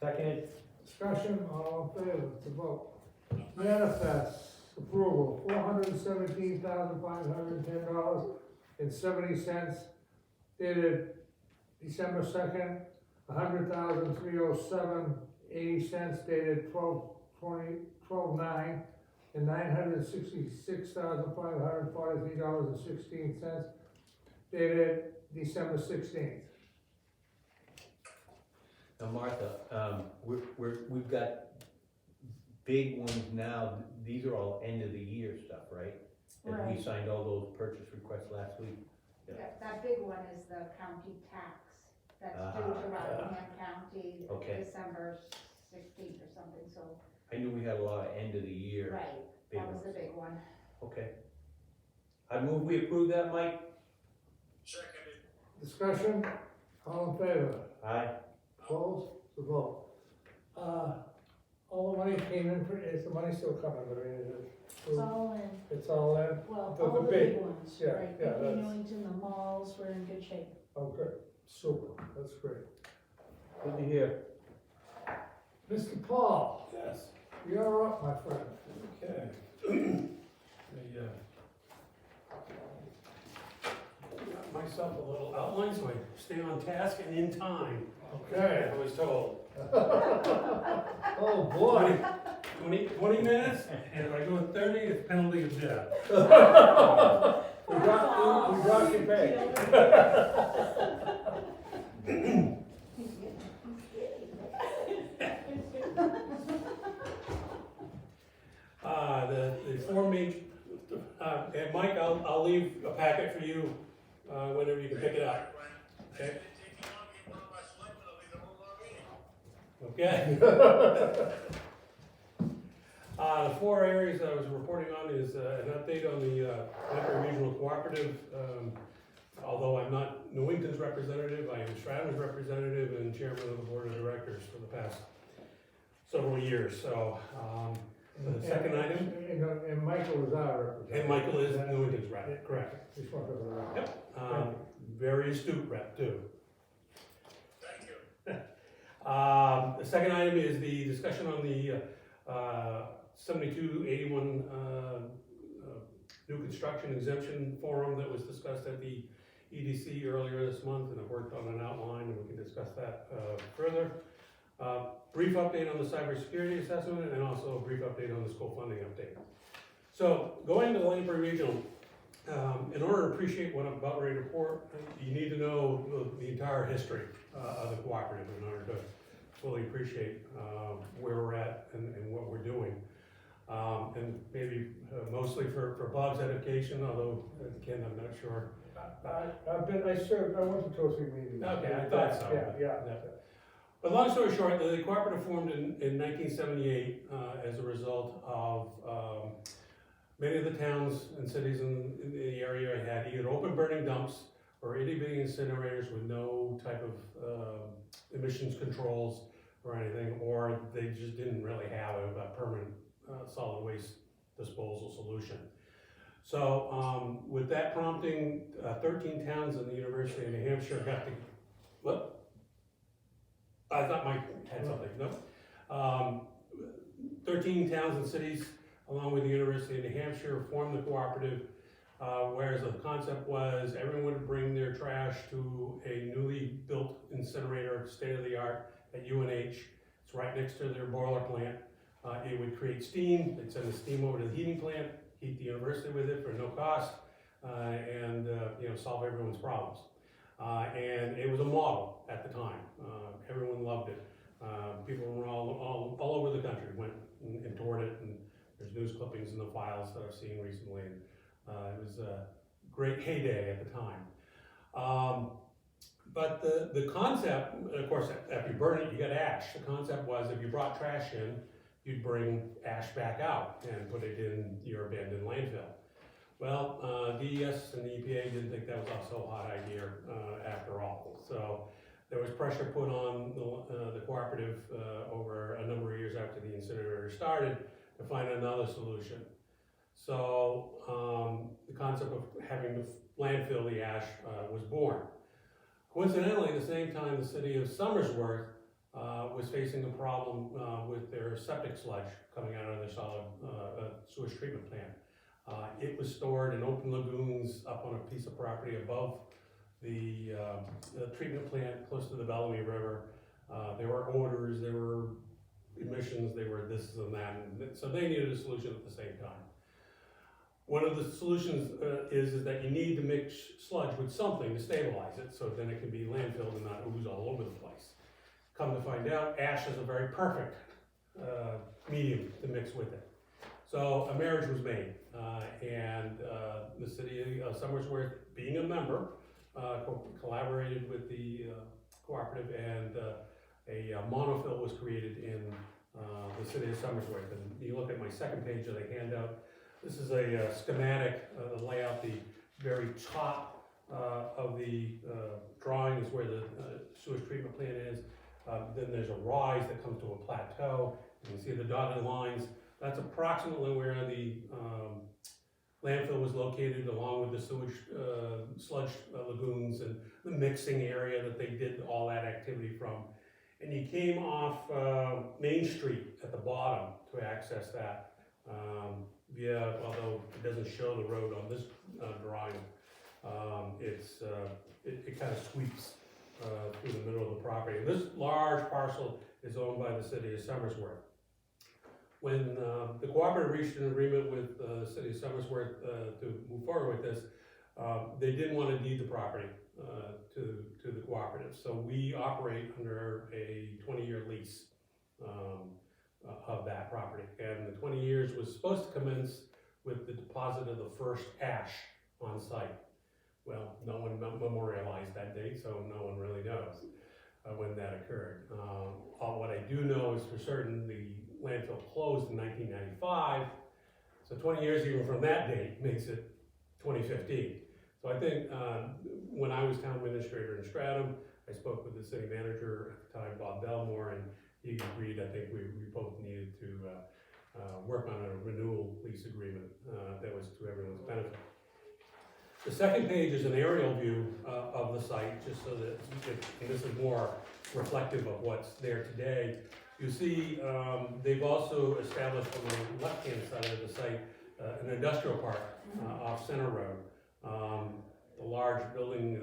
Second. Discussion, all in favor, to vote. Manifest approval, $417,510.70 dated December 2nd, $100,307.80 dated 12/9, and $966,543.16 dated December 16th. Now, Martha, we've got big ones now. These are all end of the year stuff, right? And Right. we signed all those purchase requests last week. Yeah, that big one is the county tax that's due to Rockingham County, Okay. December 16th or something, so, I knew we had a lot of end of the year. right, big that was the ones. big one. Okay. I move we approve that, Mike? Seconded. Discussion, all in favor? Aye. Opposed, to vote. All the money came in, is the money still coming, but I mean, It's all in, it's all in? well, The all the big- big ones, yeah, right, yeah, Big that's- Newington, the malls, we're in good shape. Oh, good, super, that's great. Good to hear. Mr. Paul, Yes, you're up, my friend. okay. Got myself a little outline so I stay on task and in time, Okay. I was told. Oh, boy. 20 minutes, and if I go 30, it's penalty of death. We got you paid. The Form H, and Mike, I'll leave a packet for you, whenever you can pick it up, okay? Okay. The four areas I was reporting on is an update on the Lamprey Regional Cooperative. Although I'm not Newington's representative, I am Stratton's representative and chairman of the board of directors for the past several years. So the second item, And Michael is our representative. and Michael is Newington's rep, correct? Just wanted to. Yep. Very astute rep too. Thank you. The second item is the discussion on the 7281 new construction exemption forum that was discussed at the EDC earlier this month, and I've worked on an outline and we can discuss that further. Brief update on the cybersecurity assessment and also a brief update on the school funding update. So going to the Lamprey Regional, in order to appreciate what I'm about ready to report, you need to know the entire history of the cooperative in order to fully appreciate where we're at and what we're doing. And maybe mostly for Bob's edification, although Ken, I'm not sure. I served, I went to two or three meetings. Okay, I thought so. Yeah. But long story short, the cooperative formed in 1978 as a result of many of the towns and cities in the area had either open burning dumps or itty-bitty incinerators with no type of emissions controls or anything, or they just didn't really have a permanent solid waste disposal solution. So with that prompting, 13 towns in the University of New Hampshire got to, what? I thought Mike had something, no? 13 towns and cities, along with the University of New Hampshire, formed the cooperative, whereas the concept was everyone would bring their trash to a newly built incinerator, state-of-the-art, at UNH. It's right next to their boiler plant. It would create steam, they'd send the steam over to the heating plant, heat the university with it for no cost, and solve everyone's problems. And it was a model at the time. Everyone loved it. People from all over the country went and toured it, and there's news clippings in the files that I've seen recently. And it was a great heyday at the time. But the concept, of course, after you burn it, you get ash. The concept was if you brought trash in, you'd bring ash back out and put it in your abandoned landfill. Well, DES and the EPA didn't think that was also a hot idea after all. So there was pressure put on the cooperative over a number of years after the incinerator started to find another solution. So the concept of having to landfill the ash was born. Coincidentally, at the same time, the city of Somersworth was facing a problem with their septic sludge coming out of their solid sewage treatment plant. It was stored in open lagoons up on a piece of property above the treatment plant close to the Bellamy River. There were odors, there were emissions, there were this and that, and so they needed a solution at the same time. One of the solutions is that you need to mix sludge with something to stabilize it, so then it can be landfilled and not ooze all over the place. Come to find out, ash is a very perfect medium to mix with it. So a marriage was made, and the city of Somersworth, being a member, collaborated with the cooperative, and a monofill was created in the city of Somersworth. And you look at my second page of the handout, this is a schematic layout. The very top of the drawing is where the sewage treatment plant is. Then there's a rise that comes to a plateau. You can see the dotted lines. That's approximately where the landfill was located, along with the sewage sludge lagoons and the mixing area that they did all that activity from. And you came off Main Street at the bottom to access that via, although it doesn't show the road on this drawing, it kind of sweeps through the middle of the property. And this large parcel is owned by the city of Somersworth. When the cooperative reached an agreement with the city of Somersworth to move forward with this, they didn't want to deed the property to the cooperative. So we operate under a 20-year lease of that property. And the 20 years was supposed to commence with the deposit of the first ash on site. Well, no one memorialized that date, so no one really knows when that occurred. What I do know is for certain the landfill closed in 1995, so 20 years even from that date makes it 2015. So I think when I was town administrator in Stratham, I spoke with the city manager at the time, Bob Belmore, and he agreed. I think we both needed to work on a renewal lease agreement that was to everyone's benefit. The second page is an aerial view of the site, just so that and this is more reflective of what's there today. You see, they've also established on the left-hand side of the site an industrial park off Center Road. The large building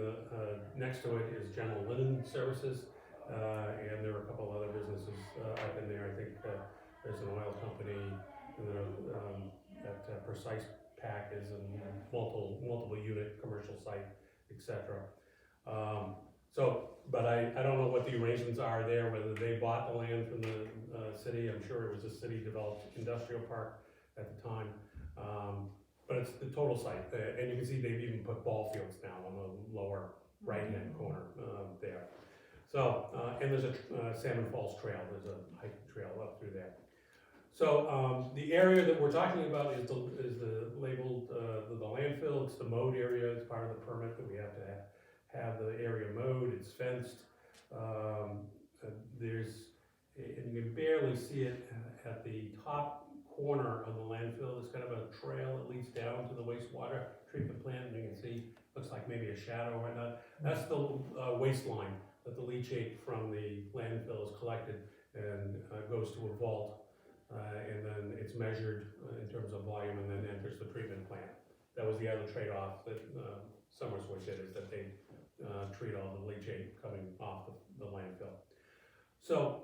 next to it is General Linen Services, and there are a couple of other businesses up in there. I think there's an oil company, and that Precise Pack is a multiple unit commercial site, etc. But I don't know what the arrangements are there, whether they bought the land from the city. I'm sure it was a city developed industrial park at the time. But it's the total site, and you can see they've even put ball fields now on the lower right-hand corner there. So, and there's a Salmon Falls Trail. There's a hiking trail up through there. So the area that we're talking about is the labeled the landfill. It's the mowed area. It's part of the permit that we have to have the area mowed. It's fenced. And you can barely see it at the top corner of the landfill. There's kind of a trail that leads down to the wastewater treatment plant, and you can see, looks like maybe a shadow or not. That's the waste line that the leachate from the landfill is collected and goes to a vault. And then it's measured in terms of volume and then enters the treatment plant. That was the other trade-off that Somersworth did, is that they treat all the leachate coming off the landfill. So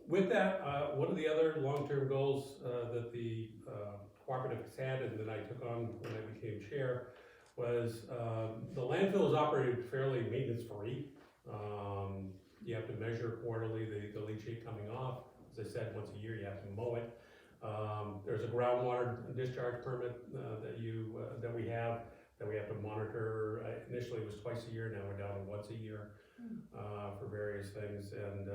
with that, one of the other long-term goals that the cooperative has had and that I took on when I became chair was the landfill is operated fairly maintenance-free. You have to measure quarterly the leachate coming off. As I said, once a year you have to mow it. There's a groundwater discharge permit that we have to monitor. Initially it was twice a year, now we're down to once a year for various things, and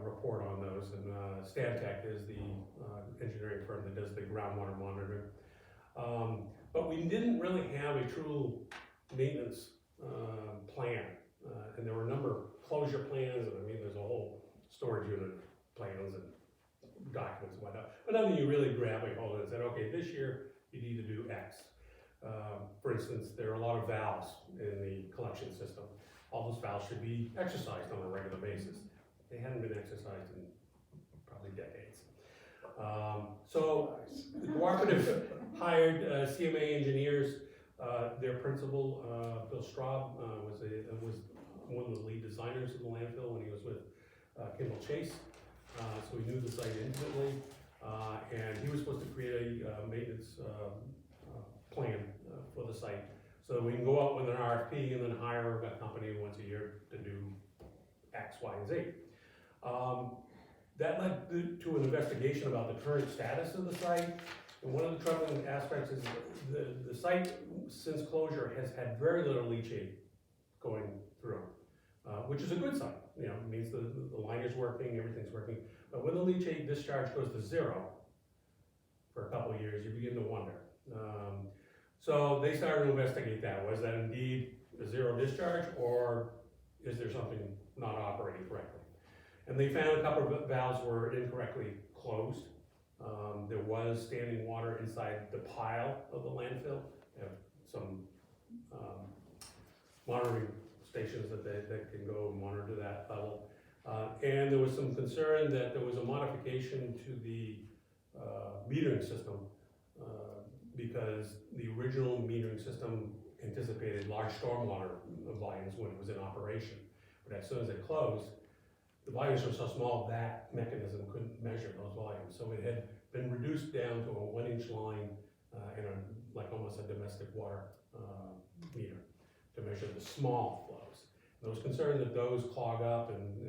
report on those. And Stantec is the engineering firm that does the groundwater monitoring. But we didn't really have a true maintenance plan, and there were a number of closure plans, and I mean there's a whole storage unit plans and documents and whatnot, but nothing you really grab a hold of and said, okay, this year you need to do X. For instance, there are a lot of valves in the collection system. All those valves should be exercised on a regular basis. they hadn't been exercised in probably decades. So the cooperative hired CMA engineers. Their principal, Bill Straub, was one of the lead designers of the landfill when he was with Kimball Chase. So he knew the site intimately, and he was supposed to create a maintenance plan for the site, so that we can go out with an RFP and then hire a company once a year to do X, Y, and Z. That led to an investigation about the current status of the site. And one of the troubling aspects is the site, since closure, has had very little leachate going through, which is a good sign. You know, it means the liner's working, everything's working. But when the leachate discharge goes to zero for a couple of years, you begin to wonder. So they started to investigate that. Was that indeed a zero discharge, or is there something not operating correctly? And they found a couple of valves were incorrectly closed. There was standing water inside the pile of the landfill. They have some monitoring stations that can go and monitor that level. And there was some concern that there was a modification to the metering system because the original metering system anticipated large stormwater volumes when it was in operation. But as soon as it closed, the volumes were so small that mechanism couldn't measure those volumes. So it had been reduced down to a 1-inch line and like almost a domestic water meter to measure the small flows. And I was concerned that those clog up and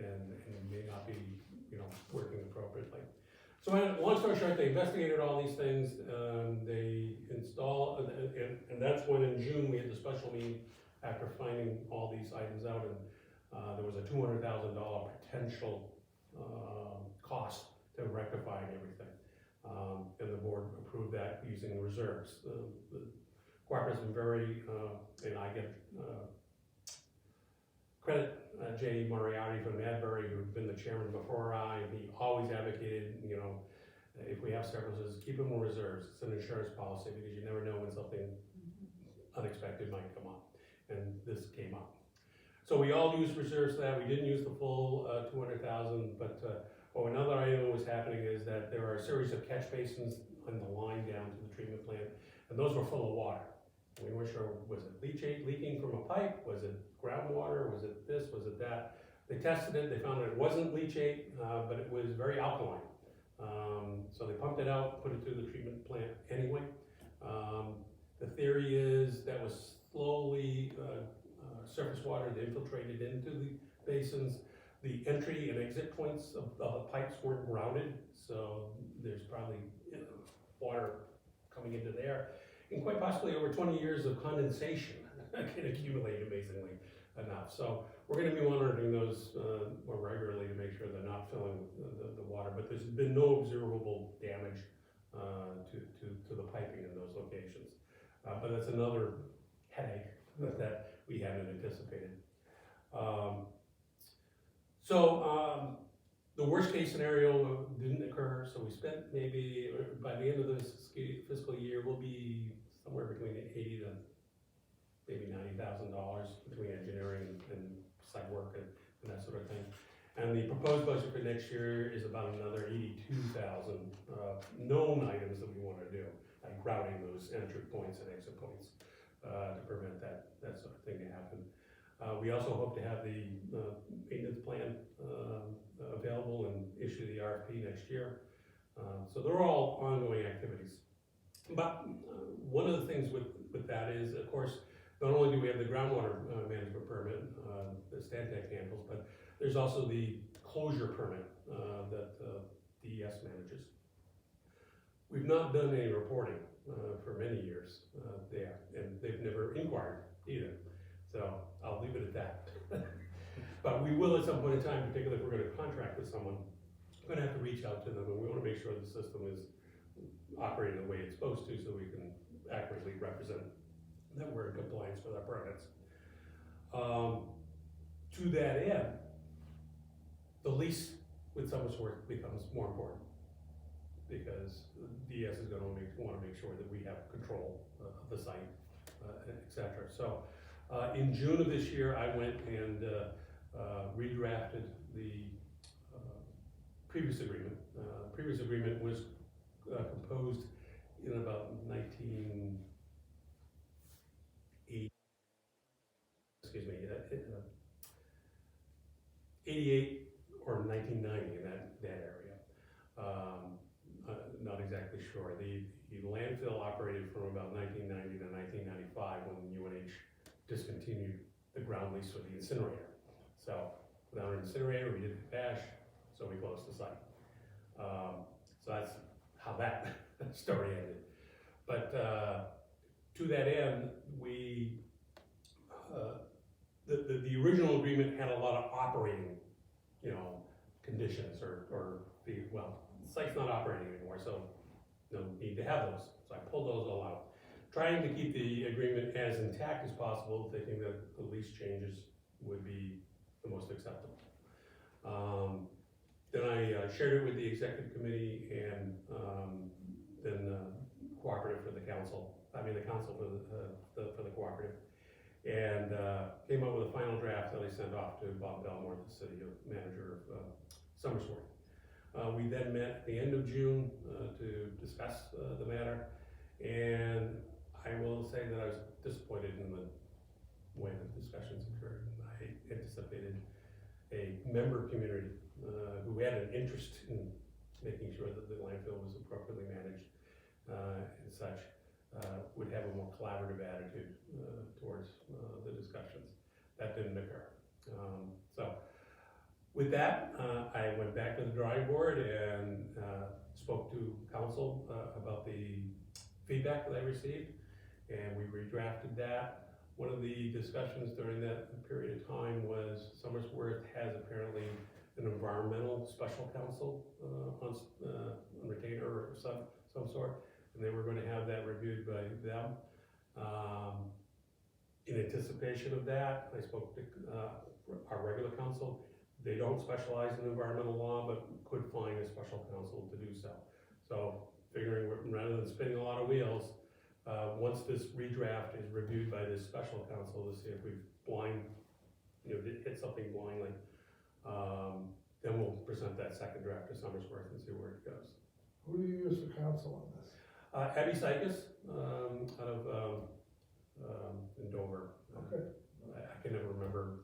may not be, you know, working appropriately. So long story short, they investigated all these things. They installed, and that's when in June we had the special meeting after finding all these items out, and there was a $200,000 potential cost to rectifying everything. And the board approved that using reserves. The cooperative's been very, and I get credit Jay Moriarty from Madbury, who's been the chairman before I, and he always advocated, you know, if we have surpluses, keep them in reserves. It's an insurance policy because you never know when something unexpected might come up, and this came up. So we all used reserves for that. We didn't use the full 200,000, but another item that was happening is that there are a series of catch basins on the line down to the treatment plant, and those were full of water. We weren't sure, was it leachate leaking from a pipe? Was it groundwater? Was it this? Was it that? They tested it, they found that it wasn't leachate, but it was very alkaline. So they pumped it out, put it through the treatment plant anyway. The theory is that was slowly surface water that infiltrated into the basins. The entry and exit points of the pipes weren't grouted, so there's probably water coming into there. And quite possibly over 20 years of condensation can accumulate amazingly enough. So we're going to be monitoring those more regularly to make sure they're not filling the water, but there's been no observable damage to the piping in those locations. But that's another headache that we hadn't anticipated. The worst case scenario didn't occur, so we spent maybe, by the end of this fiscal year, we'll be somewhere between $80,000 to maybe $90,000 between engineering and site work and that sort of thing. And the proposed budget for next year is about another 82,000 known items that we want to do, like grouting those entry points and exit points to prevent that sort of thing to happen. We also hope to have the maintenance plan available and issue the RFP next year. So they're all ongoing activities. But one of the things with that is, of course, not only do we have the groundwater management permit that Stantec handles, but there's also the closure permit that DES manages. We've not done any reporting for many years there, and they've never inquired either. So I'll leave it at that. But we will at some point in time, particularly if we're going to contract with someone, we're going to have to reach out to them, and we want to make sure the system is operating the way it's supposed to, so we can accurately represent that we're in compliance with our permits. To that end, the lease with Summersworth becomes more important because DS is going to want to make sure that we have control of the site, etc. So in June of this year, I went and redrafted the previous agreement. Previous agreement was composed in about 88 or 1990, in that area. Not exactly sure. The landfill operated from about 1990 to 1995 when UNH discontinued the ground lease for the incinerator. So without an incinerator, we didn't bash, so we closed the site. So that's how that story ended. But to that end, we the original agreement had a lot of operating, conditions or the site's not operating anymore, so no need to have those. So I pulled those all out, trying to keep the agreement as intact as possible, thinking that the lease changes would be the most acceptable. Then I shared it with the executive committee and then cooperative for the council. The council for the cooperative, and came up with a final draft that I sent off to Bob Belmore, the city manager of Somersworth. We then met at the end of June to discuss the matter, and I will say that I was disappointed in the way the discussions occurred. I anticipated a member community who had an interest in making sure that the landfill was appropriately managed and such, would have a more collaborative attitude towards the discussions. That didn't occur. So with that, I went back to the drawing board and spoke to council about the feedback that I received, and we redrafted that. One of the discussions during that period of time was Somersworth has apparently an environmental special counsel on retainer or some sort, and they were going to have that reviewed by them. In anticipation of that, I spoke to our regular counsel. They don't specialize in environmental law, but could find a special counsel to do so. So figuring rather than spinning a lot of wheels, once this redraft is reviewed by this special counsel to see if we've hit something blindly, then we'll present that second draft to Somersworth and see where it goes. Who do you use for counsel on this? Abby Sykes, out of in Dover. Okay. I can never remember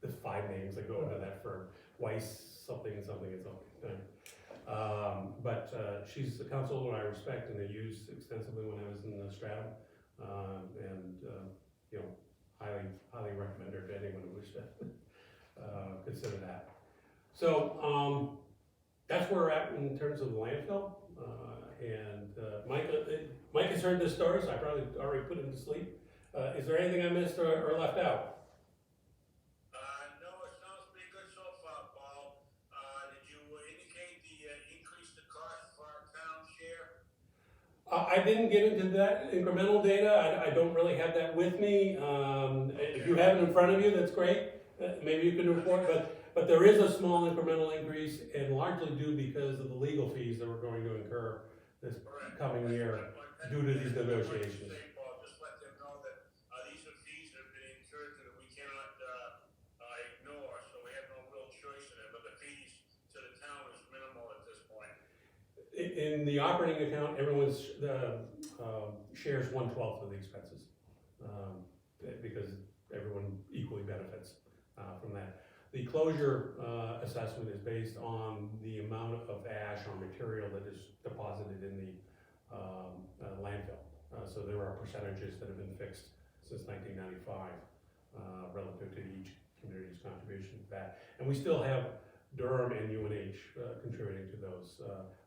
the 5 names that go into that firm. Weiss, something and something and something. But she's a counsel I respect and I used extensively when I was in the Stratum, and highly recommend her to anyone who wishes to consider that. So that's where we're at in terms of the landfill. And Mike has heard this story, so I probably already put him to sleep. Is there anything I missed or left out? No, it sounds pretty good so far, Paul. Did you indicate the increase the cost for our town share? I didn't get into that incremental data. I don't really have that with me. If you have it in front of you, that's great. Maybe you can report, but there is a small incremental increase, and largely due because of the legal fees that we're going to incur this coming year due to these negotiations. Just let them know that these are fees that have been incurred that we cannot ignore, so we have no real choice in it, but the fees to the town is minimal at this point. In the operating account, everyone's shares 1/12 of the expenses, because everyone equally benefits from that. The closure assessment is based on the amount of ash or material that is deposited in the landfill. So there are percentages that have been fixed since 1995 relative to each community's contribution to that. And we still have Durham and UNH contributing to those.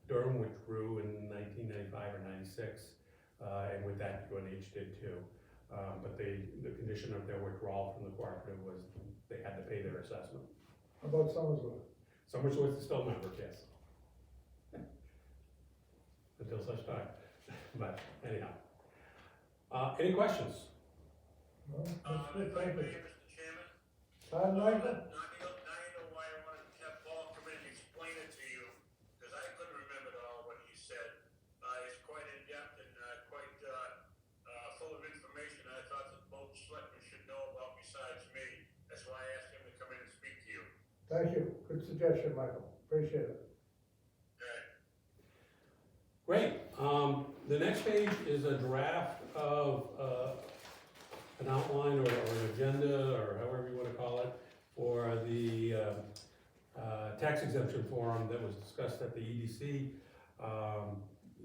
Durham withdrew in 1995 or 96, and with that UNH did too. But the condition of their withdrawal from the cooperative was they had to pay their assessment. How about Somersworth? Somersworth is still members, yes. Until such time. But anyhow. Any questions? No, that's If good, I thank may, you. Mr. Chairman? Todd Michael? Now you know why I wanted to have Paul come in and explain it to you, because I couldn't remember it all what he said. It's quite in-depth and quite full of information I thought that both selectmen should know about besides me. That's why I asked him to come in and speak to you. Thank you. Good suggestion, Michael. Appreciate it. Great, the next page is a draft of, an outline or an agenda, or however you wanna call it, for the, tax exemption forum that was discussed at the EDC.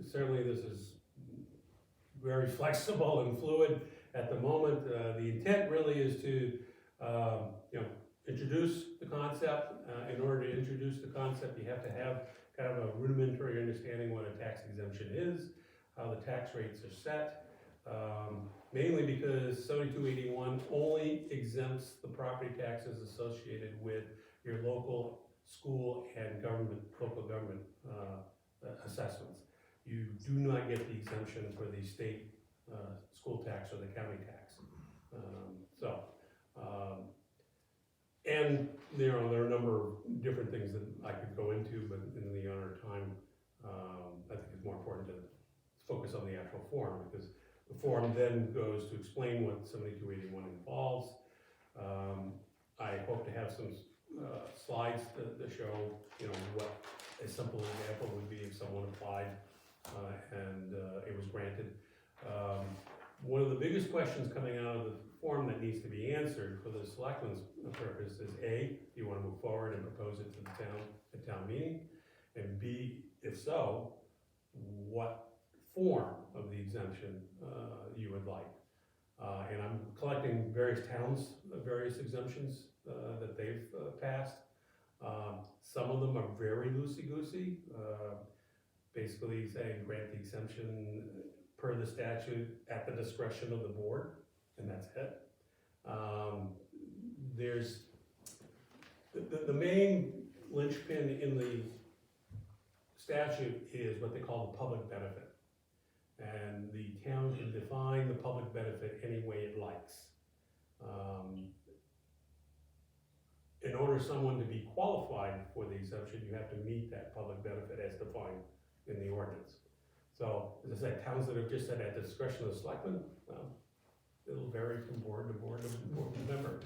Certainly this is very flexible and fluid at the moment. The intent really is to, introduce the concept. In order to introduce the concept, you have to have kind of a rudimentary understanding what a tax exemption is, how the tax rates are set. Mainly because 7281 only exempts the property taxes associated with your local school and local government assessments. You do not get the exemption for the state school tax or the county tax. And there are a number of different things that I could go into, but in the honor of time, I think it's more important to focus on the actual form, because the form then goes to explain what 7281 involves. I hope to have some slides to show, what a simple example would be if someone applied and it was granted. One of the biggest questions coming out of the form that needs to be answered for the selectmen's purpose is A, do you want to move forward and propose it to the town meeting? And B, if so, what form of the exemption you would like? And I'm collecting various towns, various exemptions that they've passed. Some of them are very loosey-goosey, basically saying grant the exemption per the statute at the discretion of the board, and that's it. There's the main linchpin in the statute is what they call the public benefit. And the town can define the public benefit any way it likes. In order for someone to be qualified for the exemption, you have to meet that public benefit as defined in the ordinance. So, as I said, towns that have just said at the discretion of the selectmen, it'll vary from board to board to member.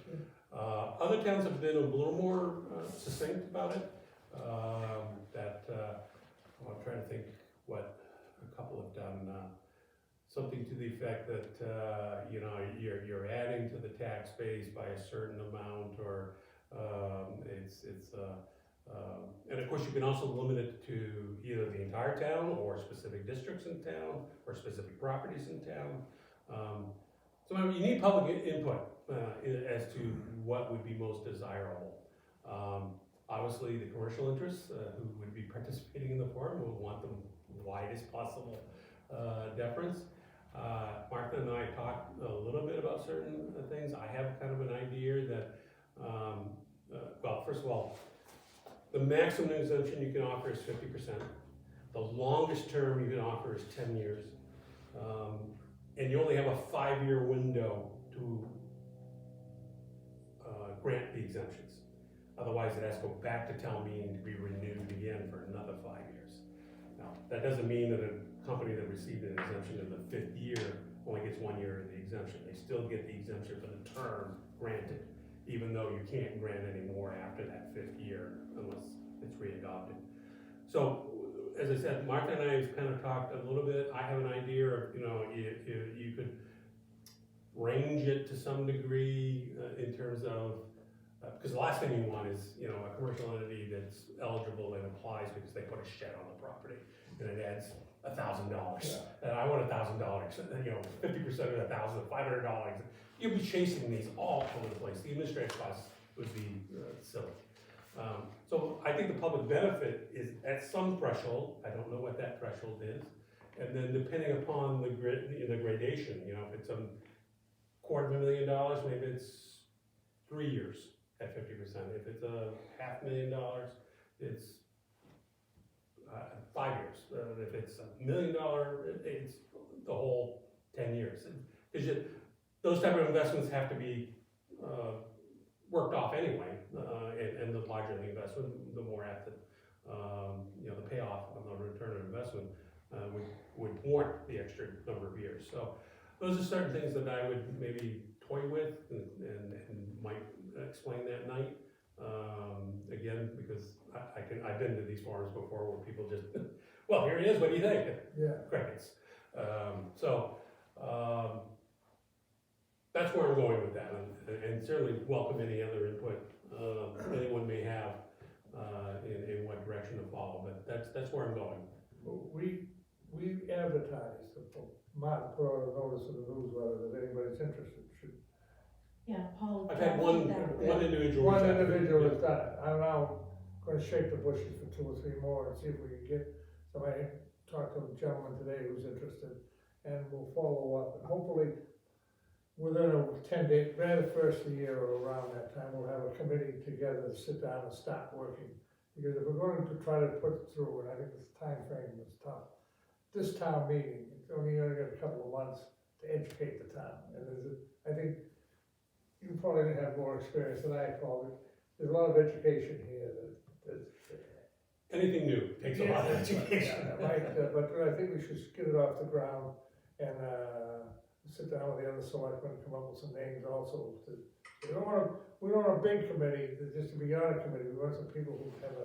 Other towns have been a little more succinct about it. I'm trying to think what a couple have done. Something to the effect that you're adding to the tax base by a certain amount, or and of course you can also limit it to either the entire town or specific districts in town or specific properties in town. So you need public input as to what would be most desirable. Obviously, the commercial interests who would be participating in the forum would want the widest possible deference. Martha and I talked a little bit about certain things. I have kind of an idea that, well, first of all, the maximum exemption you can offer is 50%. The longest term you can offer is 10 years. And you only have a 5-year window to grant the exemptions. Otherwise, it has to go back to town meeting to be renewed again for another 5 years. Now, that doesn't mean that a company that received an exemption in the 5th year only gets 1 year of the exemption. They still get the exemption for the term granted, even though you can't grant any more after that 5th year unless it's readopted. So, as I said, Martha and I have kind of talked a little bit. I have an idea of, you could range it to some degree in terms of, because the last thing you want is, a commercial entity that's eligible and applies because they put a shed on the property and it adds $1,000. And I want $1,000, 50% of that $1,000, $500. You'll be chasing these all over the place. The administrative costs would be silly. So I think the public benefit is at some threshold. I don't know what that threshold is. And then depending upon the gradation, if it's $250,000, maybe it's 3 years at 50%. If it's $500,000, it's 5 years. If it's $1 million, it's the whole 10 years. Because those type of investments have to be worked off anyway, and the larger the investment, the more apt the payoff on the return of investment would warrant the extra number of years. So those are certain things that I would maybe toy with and might explain that night. Again, because I've been to these forums before where people just, well, here it is, what do you think? Yeah, Crickets. That's where I'm going with that, and certainly welcome any other input anyone may have in what direction to follow, but that's where I'm going. we advertised, Martin put out a notice in the newsletter that anybody's interested should. Yeah, Paul. I've had one individual. One reach out. individual Yeah. has done it. I'm now gonna shake the bushes for 2 or 3 more and see if we can get somebody, talk to a gentleman today who's interested, and we'll follow up, and hopefully within a 10-day, right the first of the year or around that time, we'll have a committee together to sit down and start working. Because if we're going to try to put it through, and I think this time frame is tough, this town meeting, it's only got a couple of months to educate the town, and I think you probably have more experience than I, Paul, but there's a lot of education here that. Anything new takes a lot of education. But I think we should get it off the ground and, sit down with the other selectmen and come up with some names also. We don't want a big committee, just to be on a committee, we want some people who have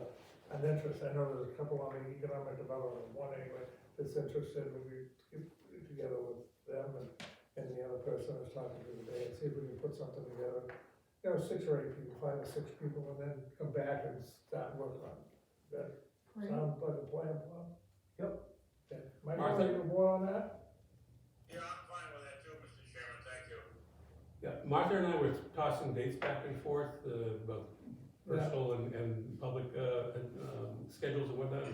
an interest. I know there's a couple on the economic development, one anyway, that's interested, and we get together with them and the other person I was talking to today, and see if we can put something together. 6 or 8 people, 5 or 6 people, and then come back and start working on it. That Great. sounds like a plan, Bob? Yep. Okay. Mike, Martha? you want on that? Yeah, I'm fine with that too, Mr. Chairman, thank you. Yeah, Martha and I were tossing dates back and forth, about personal and public, schedules and whatnot.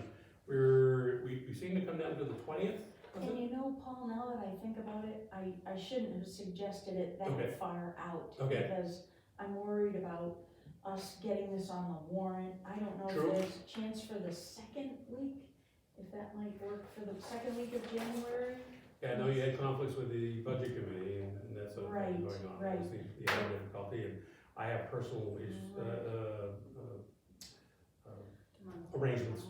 We seem to come down to the 20th. And you know, Paul, now that I think about it, I shouldn't have suggested it Okay. that far out. Okay. Because I'm worried about us getting this on the warrant. I don't know True. if there's a chance for the second week, if that might work for the second week of January. Yeah, I know you had conflicts with the budget committee and that sort of thing Right, going on. right. That was the other difficulty, and I have personal issues, arrangements,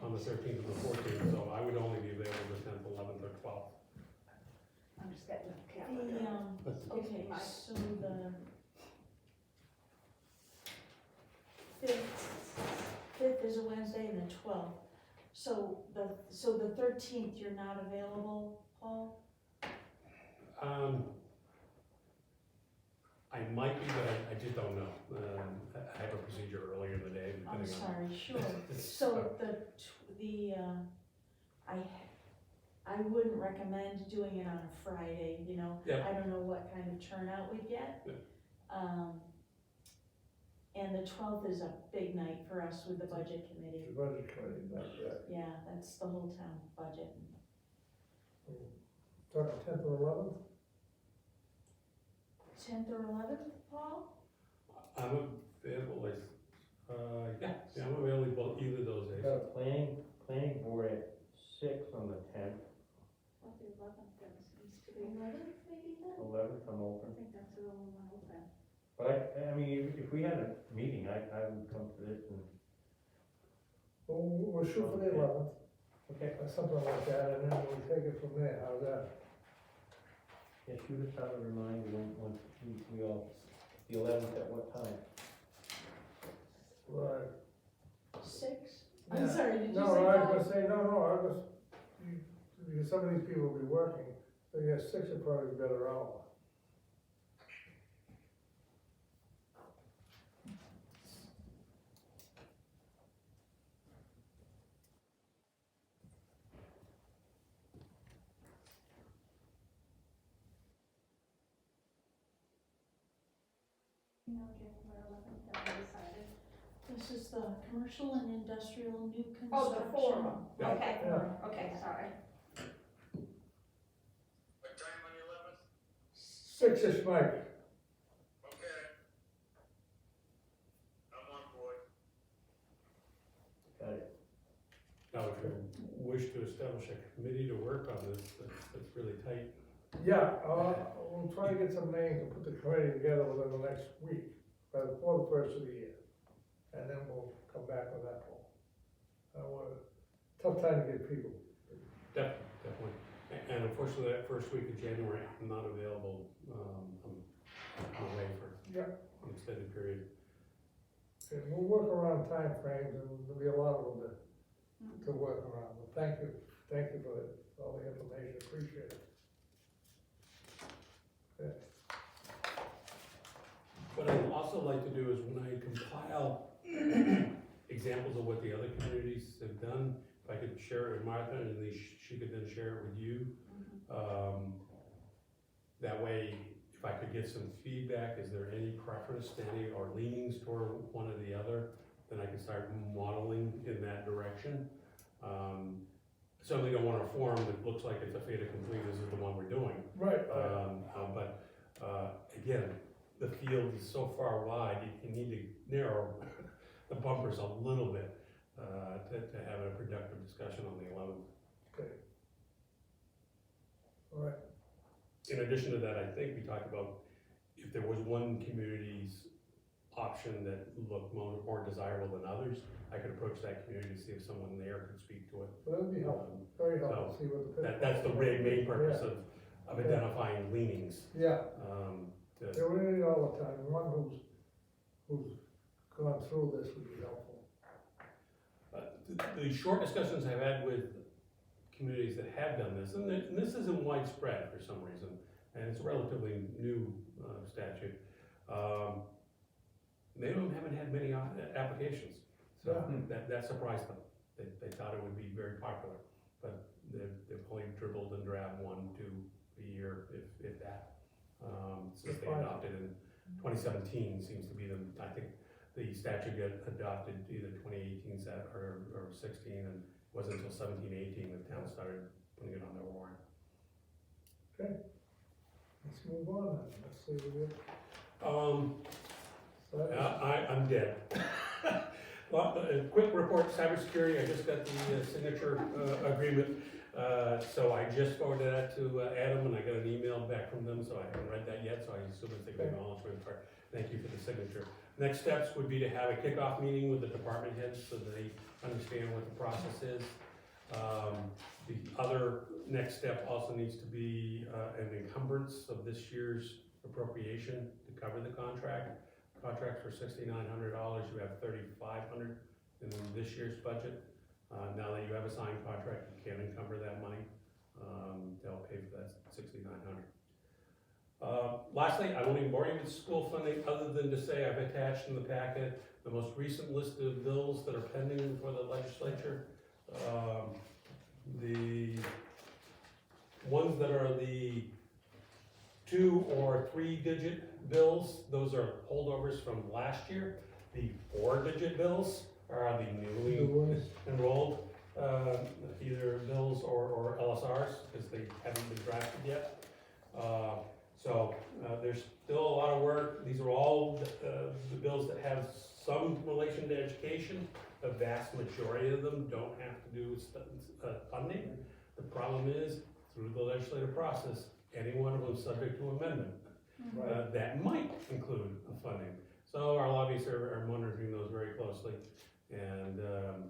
on the 13th and the 14th, so I would only be available the 10th, 11th, or 12th. I'm just getting the The, calendar. okay, so the fifth is a Wednesday and the 12th. So the 13th, you're not available, Paul? I might be, but I just don't know. I have a procedure earlier in the day, I'm depending on. sorry, sure. So I wouldn't recommend doing it on a Friday, you know? Yeah. I don't know what kind of turnout we'd get. Yeah. And the 12th is a big night for us with the budget The committee. budget committee, not yet. Yeah, that's the whole town budget. Talking 10th or 11th? 10th or 11th, Paul? I'm available, yeah, I'm available either of those We've days. got a planning board at 6 on the 10th, Well, the 11th, that seems to be, 11th, maybe then? 11th I'm I open. think that's the only one open. But I mean, if we had a meeting, I would come to this and, Well, we'll shoot for the 11th, okay, or something like that, and then we'll take it from there, how's that? yeah, shoot us out a reminder when we all, the 11th at what time? Right. 6? I'm Yeah. sorry, did you say No, I was 5? gonna say, no, I was, because some of these people will be working, so yeah, 6 would probably be better hour. No, January 11th, that we decided. This is the commercial and industrial new construction. Oh, the forum, Yeah. okay, Yeah. okay, sorry. What time on the 11th? 6-ish, Mike. Okay. I'm on board. Got it. Now, if you wish to establish a committee to work on this, that's really tight. Yeah, we'll try to get some names and put the committee together within the next week, before the first of the year. And then we'll come back with that one. Tough time to get people. Definitely. And unfortunately, that first week of January, I'm not available. I'm away for Yeah. an extended period. And we'll work around timeframes, and there'll be a lot of them to work around, but thank you for all the information, appreciate it. Okay. What I'd also like to do is when I compile examples of what the other communities have done, if I could share it with Martha and then she could then share it with you. That way, if I could get some feedback, is there any preference to any or leanings toward one or the other, then I can start modeling in that direction. Certainly don't want a form that looks like it's a fait accompli, this is the one we're doing. Right, But again, the field is so far wide, you need to narrow the bumpers a little bit to have a productive discussion on the 11th. okay. All right, In addition to that, I think we talked about if there was one community's option that looked more desirable than others, I could approach that community to see if someone there could speak to it. well, that would be helpful, very helpful, see what the. That's the main purpose of identifying leanings. Yeah, To- yeah, we need it all the time, one who's gone through this would be helpful. The short discussions I've had with communities that have done this, and this isn't widespread for some reason, and it's a relatively new statute, many of them haven't had many applications. So that surprised them. They thought it would be very popular, but they've only dribbled and drabbed 1, 2 a year, if that. Since they adopted in 2017 seems to be I think the statute got adopted either 2018 or 16, and it wasn't until 17, 18 the town started putting it on their warrant. Okay, let's move on then, let's see what we get. So that was- I'm dead. Well, a quick report, cybersecurity, I just got the signature agreement. So I just forwarded that to Adam, and I got an email back from them, so I haven't read that yet, so I assume it's an acknowledgement for, thank you for the signature. Next steps would be to have a kickoff meeting with the department heads so they understand what the process is. The other next step also needs to be an encumbrance of this year's appropriation to cover the contract. Contracts for $6,900, you have $3,500 in this year's budget. Now that you have a signed contract, you can encumber that money. They'll pay for that $6,900. Lastly, I won't even bore you with school funding, other than to say I've attached in the packet the most recent list of bills that are pending for the legislature. The ones that are the 2 or 3 digit bills, those are holdovers from last year. The 4-digit bills are the newly enrolled, either bills or LSRs, because they haven't been drafted yet. So there's still a lot of work. These are all the bills that have some relation to education. The vast majority of them don't have to do with funding. The problem is, through the legislative process, any one of them is subject to amendment. That might include funding. So our lobbyists are monitoring those very closely and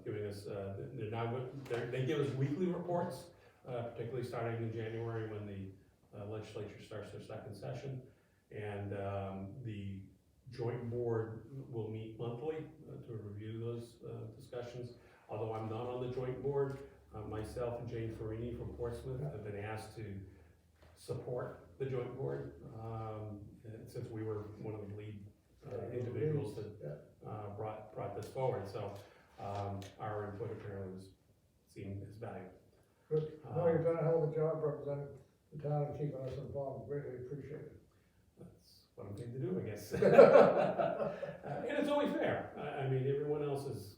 giving us, they give us weekly reports, particularly starting in January when the legislature starts their second session. And the joint board will meet monthly to review those discussions. Although I'm not on the joint board, myself and Jane Farini from Portsmouth have been asked to support the joint board, since we were one of the lead individuals that brought this forward. So our input apparently was seen as valuable. Good, no, you've done a hell of a job representing the town and keeping us involved, greatly appreciate it. That's what I'm paid to do, I guess. And it's only fair. I mean, everyone else is,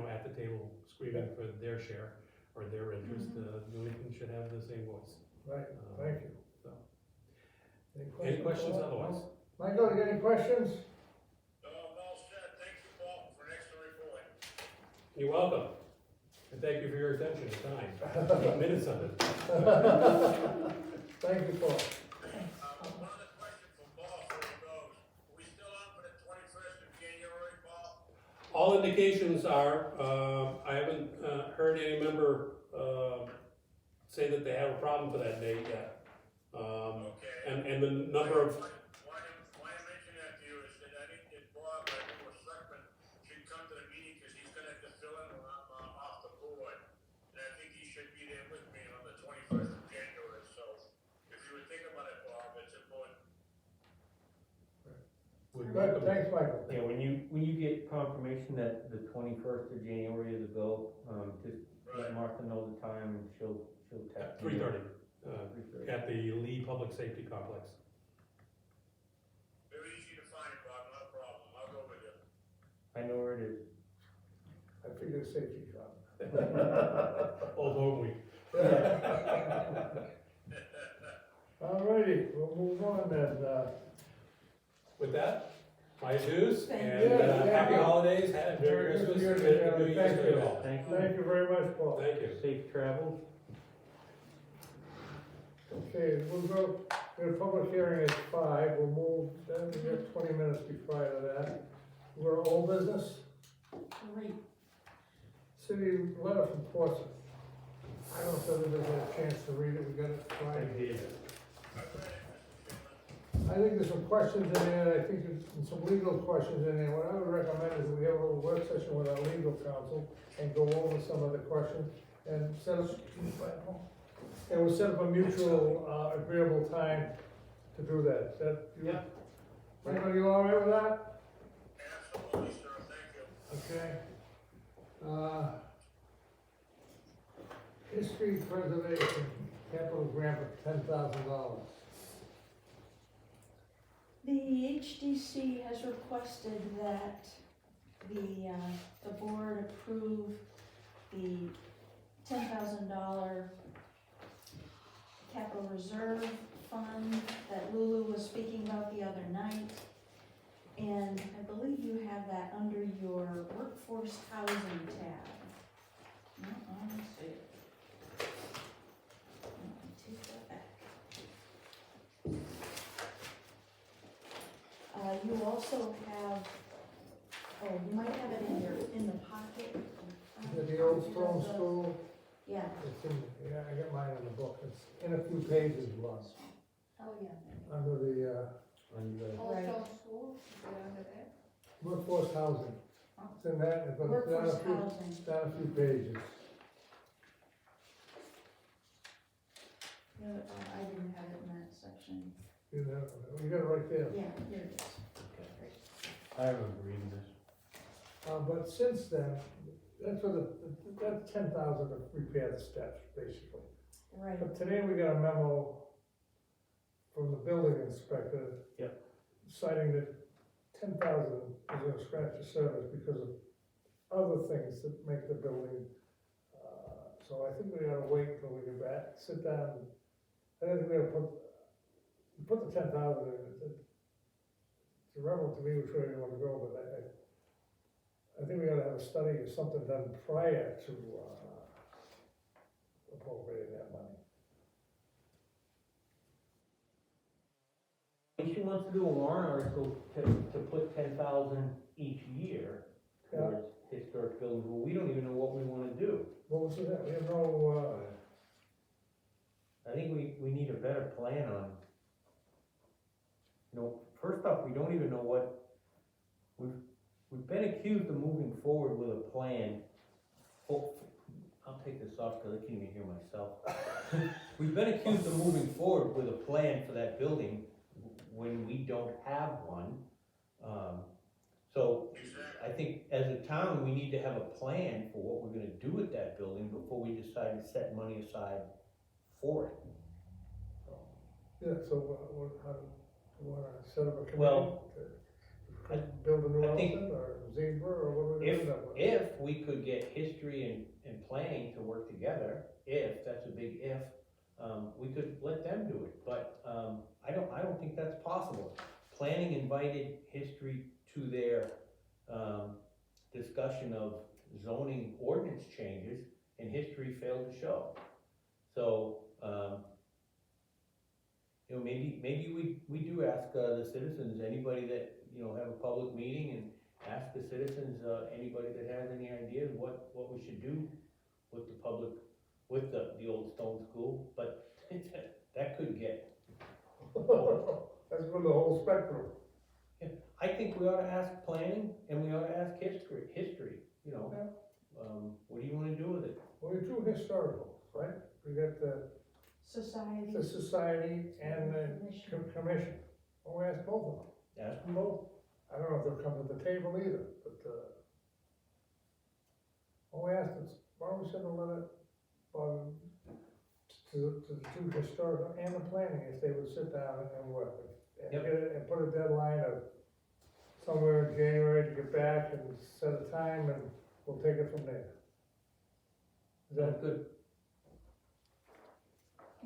at the table screaming for their share or their interest. Newington should have the same voice. Right, thank you. So. Any Questions otherwise? Michael, you got any questions? No, I'm all set. Thank you, Paul, for an excellent report. You're welcome. And thank you for your attention and time. 8 minutes of it. Thank you, Paul. One other question for Paul before he goes. Are we still on for the 21st of January, Paul? All indications are, I haven't heard any member say that they have a problem for that date yet. Okay. And the number of, Why I mention that to you is that I think that Bob, I think was select would Good, welcome. thanks, Michael. Yeah, when you get confirmation that the 21st of January is a go, just let Martha know the time and she'll text me. 3:30, 3:30. at the Lee Public Safety Complex. Very easy to find, Bob, not a problem, I'll go with you. I know where it is. I figured safety car. Old Home Week. Alrighty, we'll move on then, With that, my dues, Thank and you. happy holidays, Merry Christmas, and Happy New Year's to you all. Thank you. thank you very much, Paul. Thank you. Safe travels. Okay, we'll go, we have a public hearing at 5, we'll move, then we got 20 minutes prior to that. We're old business, Great. city letter from Portsmouth. I don't know if everybody had a chance to read it, we got it I Friday. did. I've read it, Mr. Chairman. I think there's some questions in there, I think there's some legal questions in there. What I would recommend is that we have a little work session with our legal counsel and go over some of the questions and set up, and we'll set up a mutual, agreeable time to do that. Is that, Yeah. Michael, you all right with that? Absolutely, sir, thank you. Okay. History preservation, capital grant of $10,000. The HDC has requested that the board approve the $10,000 capital reserve fund that Lulu was speaking about the other night. And I believe you have that under your workforce housing tab. No, let me see it. Let me take that back. You also have, oh, you might have it in the pocket. Is it the old stone school? Yeah, It's in, yeah, I got mine in the book, it's in a few pages, Russ, Oh, yeah. under the, Old Right. Stone School, is it under there? workforce housing. It's in that, but it's down workforce a few, housing. down a few pages. No, I didn't have it in that section. You know, you got it right there. Yeah, here it is. I remember reading this. But since then, that's for that's 10,000 to repair the steps, basically. Right, But today we got a memo from the building inspector. Yep. Citing that 10,000 is gonna scratch the surface because of other things that make the building. So I think we gotta wait until we get back, sit down. I think we gotta put the 10,000 in. It's irrelevant to me which way you wanna go, but I think we gotta have a study or something done prior to, appropriating that money. She wants to do a warrant article to put 10,000 each year Yeah. towards historic buildings, well, we don't even know what we wanna do. What was that? We have no, I think we need a better plan on, first off, we don't even know what, we've been accused of moving forward with a plan. Oh, I'll take this off because I can't even hear myself. We've been accused of moving forward with a plan for that building when we don't have one. So I think as a town, we need to have a plan for what we're gonna do with that building before we decide to set money aside for it. yeah, so how do you wanna set up a committee? Well, to build a new I think elephant or zebra or what are we gonna do that with? If we could get history and planning to work together, if, that's a big if, we could let them do it, but, I don't think that's possible. Planning invited history to their, discussion of zoning ordinance changes, and history failed to show. So, maybe we do ask, the citizens, anybody that, have a public meeting and ask the citizens, anybody that has any ideas what we should do with the public, with the old stone school, but that could get, That's for the whole spectrum. I think we ought to ask planning and we ought to ask history, what do you wanna do with it? Well, we do historical, right? We got the society. society and the Commission. commission. Well, we asked both of them. Ask them both. I don't know if they'll come to the table either, but, we asked us, why don't we send a letter, to the two historical and the planning, if they would sit down and work, and Yep. get it, and put a deadline of somewhere in January to get back and set a time, and we'll take it from there. Is that, good?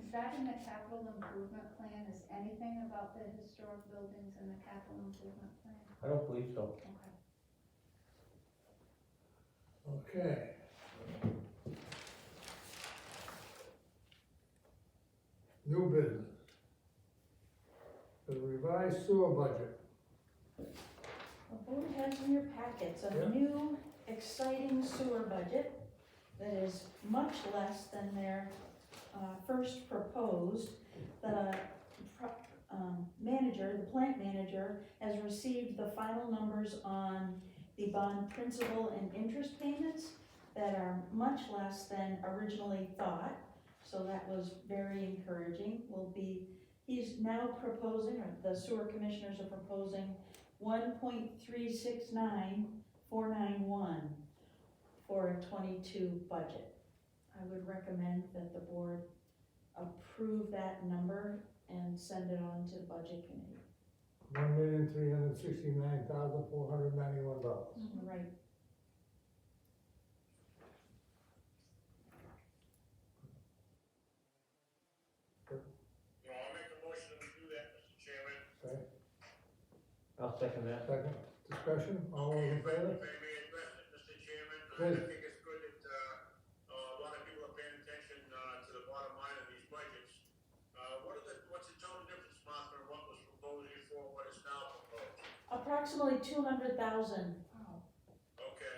Is that in the capital improvement plan? Is anything about the historic buildings in the capital improvement plan? I don't believe so. Okay. okay? New business. The revised sewer budget. The board has in your packets Yeah. a new exciting sewer budget that is much less than their first proposed. The manager, the plant manager, has received the final numbers on the bond principal and interest payments that are much less than originally thought. So that was very encouraging. He's now proposing, or the sewer commissioners are proposing 1.369491 for a 22 budget. I would recommend that the board approve that number and send it on to the budget committee. $1,369,491. Right. You know, I'll make a motion to do that, Mr. Chairman. I'll second that. Second, discussion, all those in If I favor? may address it, Mr. Chairman, Please. I think it's good that, a lot of people are paying attention, to the bottom line of these budgets. What's the total difference, Martha, in what was proposed before, what is now proposed? Approximately 200,000. Wow. Okay,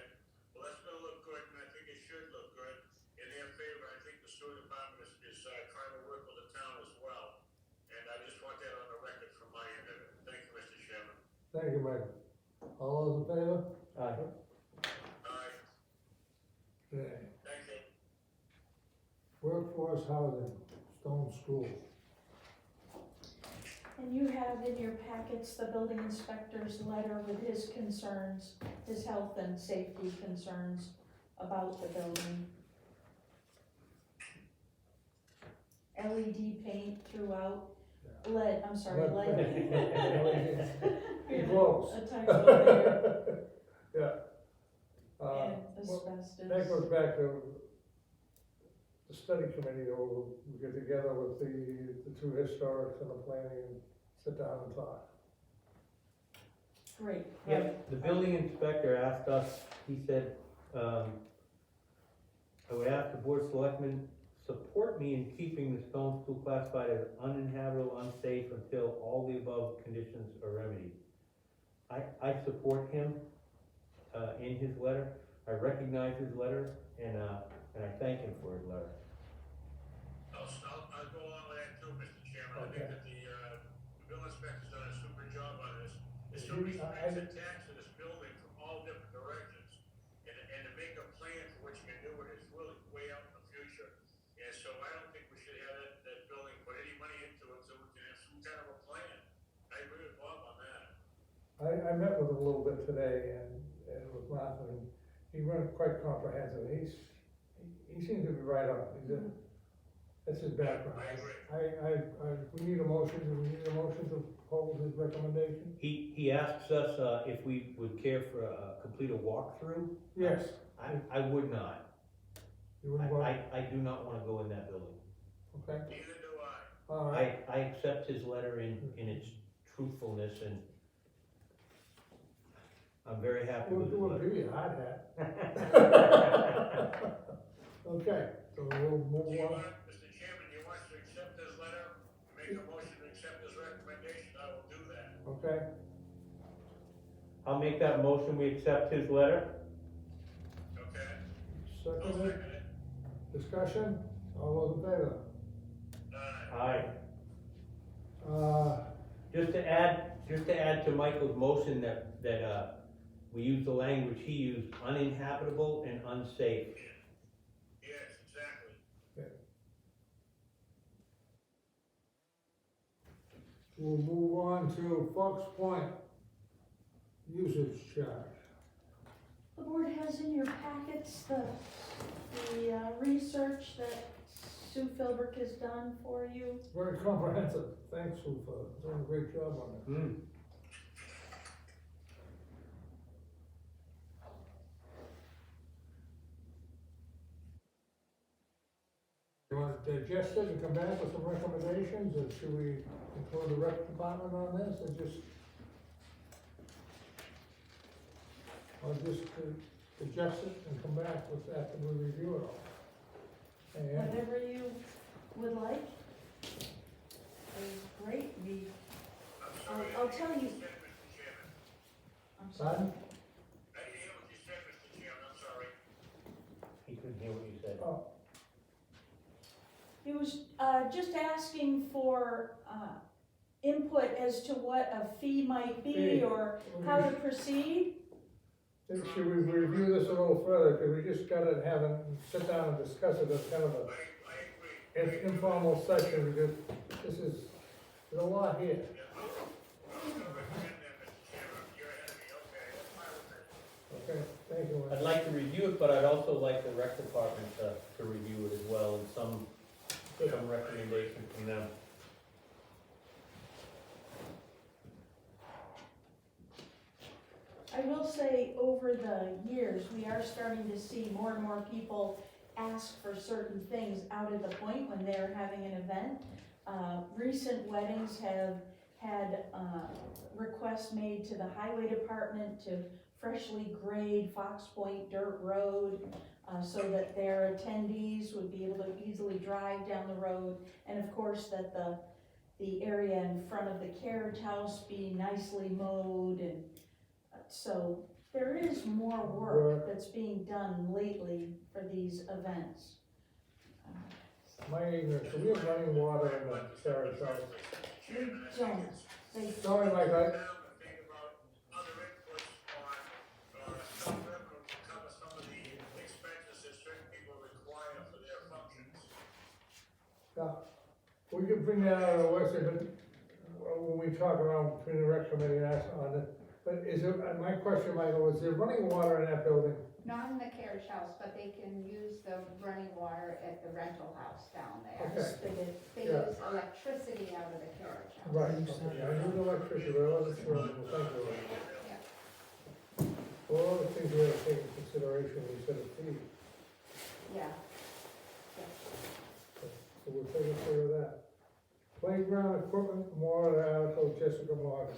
well, that's gonna look good, and I think it should look good in their favor. I think the sewer department is trying to work with the town as well. And I just want that on the record from my end of it. Thank you, Mr. Chairman. Thank you, Michael. All those in favor? Aye. Aye, Okay. thank you. Workforce housing, Stone School. And you have in your packets the building inspector's letter with his concerns, his health and safety concerns about the building. LED paint throughout, lead. Close. A typo there. Yeah. And Well, that asbestos. goes back to the study committee, or we get together with the two historics and the planning and sit down and talk. Great. Yep, the building inspector asked us, he said, I would ask the board of selectmen support me in keeping the Stone School classified as uninhabitable, unsafe until all the above conditions are remedied. I support him, in his letter. I recognize his letter, and I thank him for his letter. I'll go along with that too, Mr. Chairman. I think that the bill inspector's done a super job on this. There's so many strings attached to this building from all different directions. And to make a plan for what you can do with it is really way out in the future. And so I don't think we should have that building put any money into it so we can have some kind of a plan. I agree with Bob on that. I met with him a little bit today and with Martha, and he went quite comprehensive. He seems to be right on. That's his background. I agree. We need a motion, do we need a motion to hold his recommendation? He asks us, if we would care for complete a walkthrough. Yes. I would not. You wouldn't go, I do not wanna go in that building. okay, Neither do I. all right. I accept his letter in its truthfulness, and I'm very happy with his We'll letter. give you a hard hat. Okay, so we'll Do move you on. want, Mr. Chairman, do you want us to accept this letter, make a motion to accept this recommendation? I will do that. Okay, I'll make that motion, we accept his letter. Okay? I'll second second it, it. discussion, all those in favor? Aye. Uh, Just to add to Michael's motion that we use the language he used, uninhabitable and unsafe. Yes, exactly. we'll move on to Fox Point. usage charge. The board has in your packets the research that Sue Philbrick has done for you. Very comprehensive, thanks Sue for doing a great job on it. Hmm. You want to digest it and come back with some recommendations, or should we include the rec department on this, or just digest it and come back with after we review it all? And Whatever you would like. Is great, I'll tell you. I'm sorry. Pardon? I didn't hear what you said, Mr. Chairman, I'm sorry. He couldn't hear what you said. Oh, He was just asking for input as to what a fee might be Fee. or how to proceed. should we review this a little further, cause we just gotta have it, sit down and discuss it as kind of a I agree. informal session, because this is, there's a lot here. I'm gonna recommend that, Mr. Chairman, you're ahead of me, okay, that's fine with me. Okay, thank you. I'd like to review it, but I'd also like the rec department to review it as well, and some recommendations from them. I will say, over the years, we are starting to see more and more people ask for certain things out at the point when they're having an event. Recent weddings have had requests made to the highway department to freshly grade Fox Point Dirt Road, so that their attendees would be able to easily drive down the road. And of course, that the area in front of the carriage house be nicely mowed, and so there is more work that's being done lately for these events. My ignorance, do we have running water in the carriage house? We don't, they, Sorry, Mike, Now, to think about other inputs on, some revenue to cover some of the expenses that certain people require for their functions. we could bring that out of the website, but when we talk around between the rec committee and us on it, but is there, my question, Michael, is there running water in that building? Not in the carriage house, but they can use the running water at the rental house down there. Okay. They Yeah. use electricity out of the carriage house. Right, okay, I knew the electricity, but I wasn't sure, well, thank you. Yeah. Well, all the things we have to take into consideration when we set a fee, Yeah. so we'll take care of that. Playground equipment, warrant article, Jessica Morgan.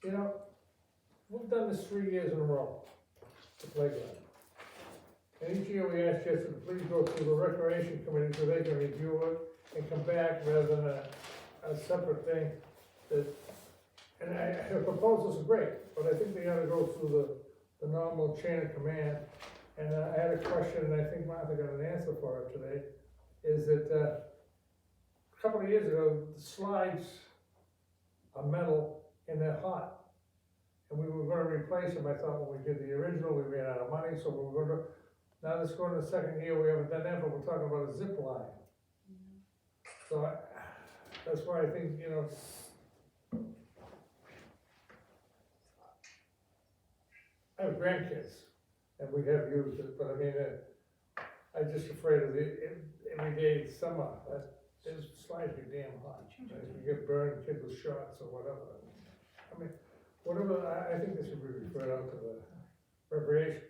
You know, we've done this 3 years in a row, the playground. And each year we ask Jessica to please go through the recreation committee so they can review it and come back rather than a separate thing that, and her proposals are great, but I think they ought to go through the normal chain of command. And I had a question, and I think Martha got an answer for it today, is that, a couple of years ago, the slides are metal and they're hot. And we were gonna replace them, I thought when we did the original, we ran out of money, so we were gonna, now this going to the second year, we haven't done that, but we're talking about a zip line. So that's why I think, you know, I have grandkids, and we have used it, but I mean, I'm just afraid of the everyday summer, those slides are damn hot. You get burned, kids with shots or whatever. I mean, whatever, I think this should be referred out to the recreation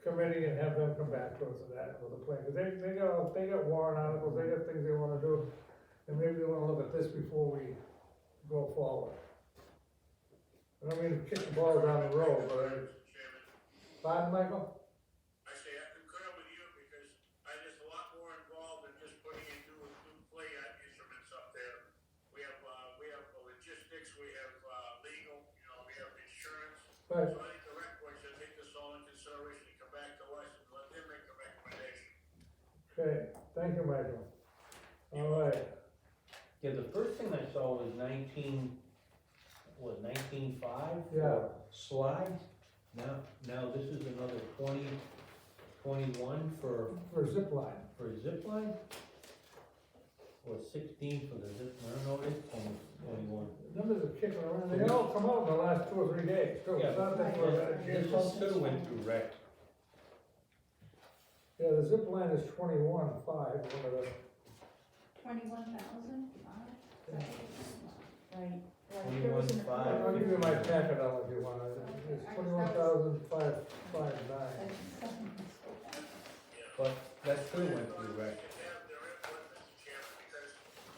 committee and have them come back to us with that, with a plan, cause they got warrant articles, they got things they wanna do, and maybe they wanna look at this before we go forward. I don't mean to kick the ball down the road, but Mr. Chairman, pardon, Michael? I say I concur with you because there's a lot more involved than just putting in new play instruments up there. We have logistics, we have, legal, you know, we have insurance. Right. So I think the rec board should take this all into consideration and come back to us and let them make the recommendation. Okay, thank you, Michael. All right, Yeah, the first thing I saw was 19.5 Yeah. for slides. Now this is another 20.21 for for zip line, zip line? or 16 for the zip, I don't know what it is, 21. Numbers are kicking around, they all come out in the last 2 or 3 days, too. Yeah, It's not that we're gonna This get one some- should've went through rec. Yeah, the zip line is 21.5, one of the, 21,000? Right. 21,500. I'll give you my packet out if you want it. It's 21,559. But that should've went through rec. Have their input, Mr. Chairman, because,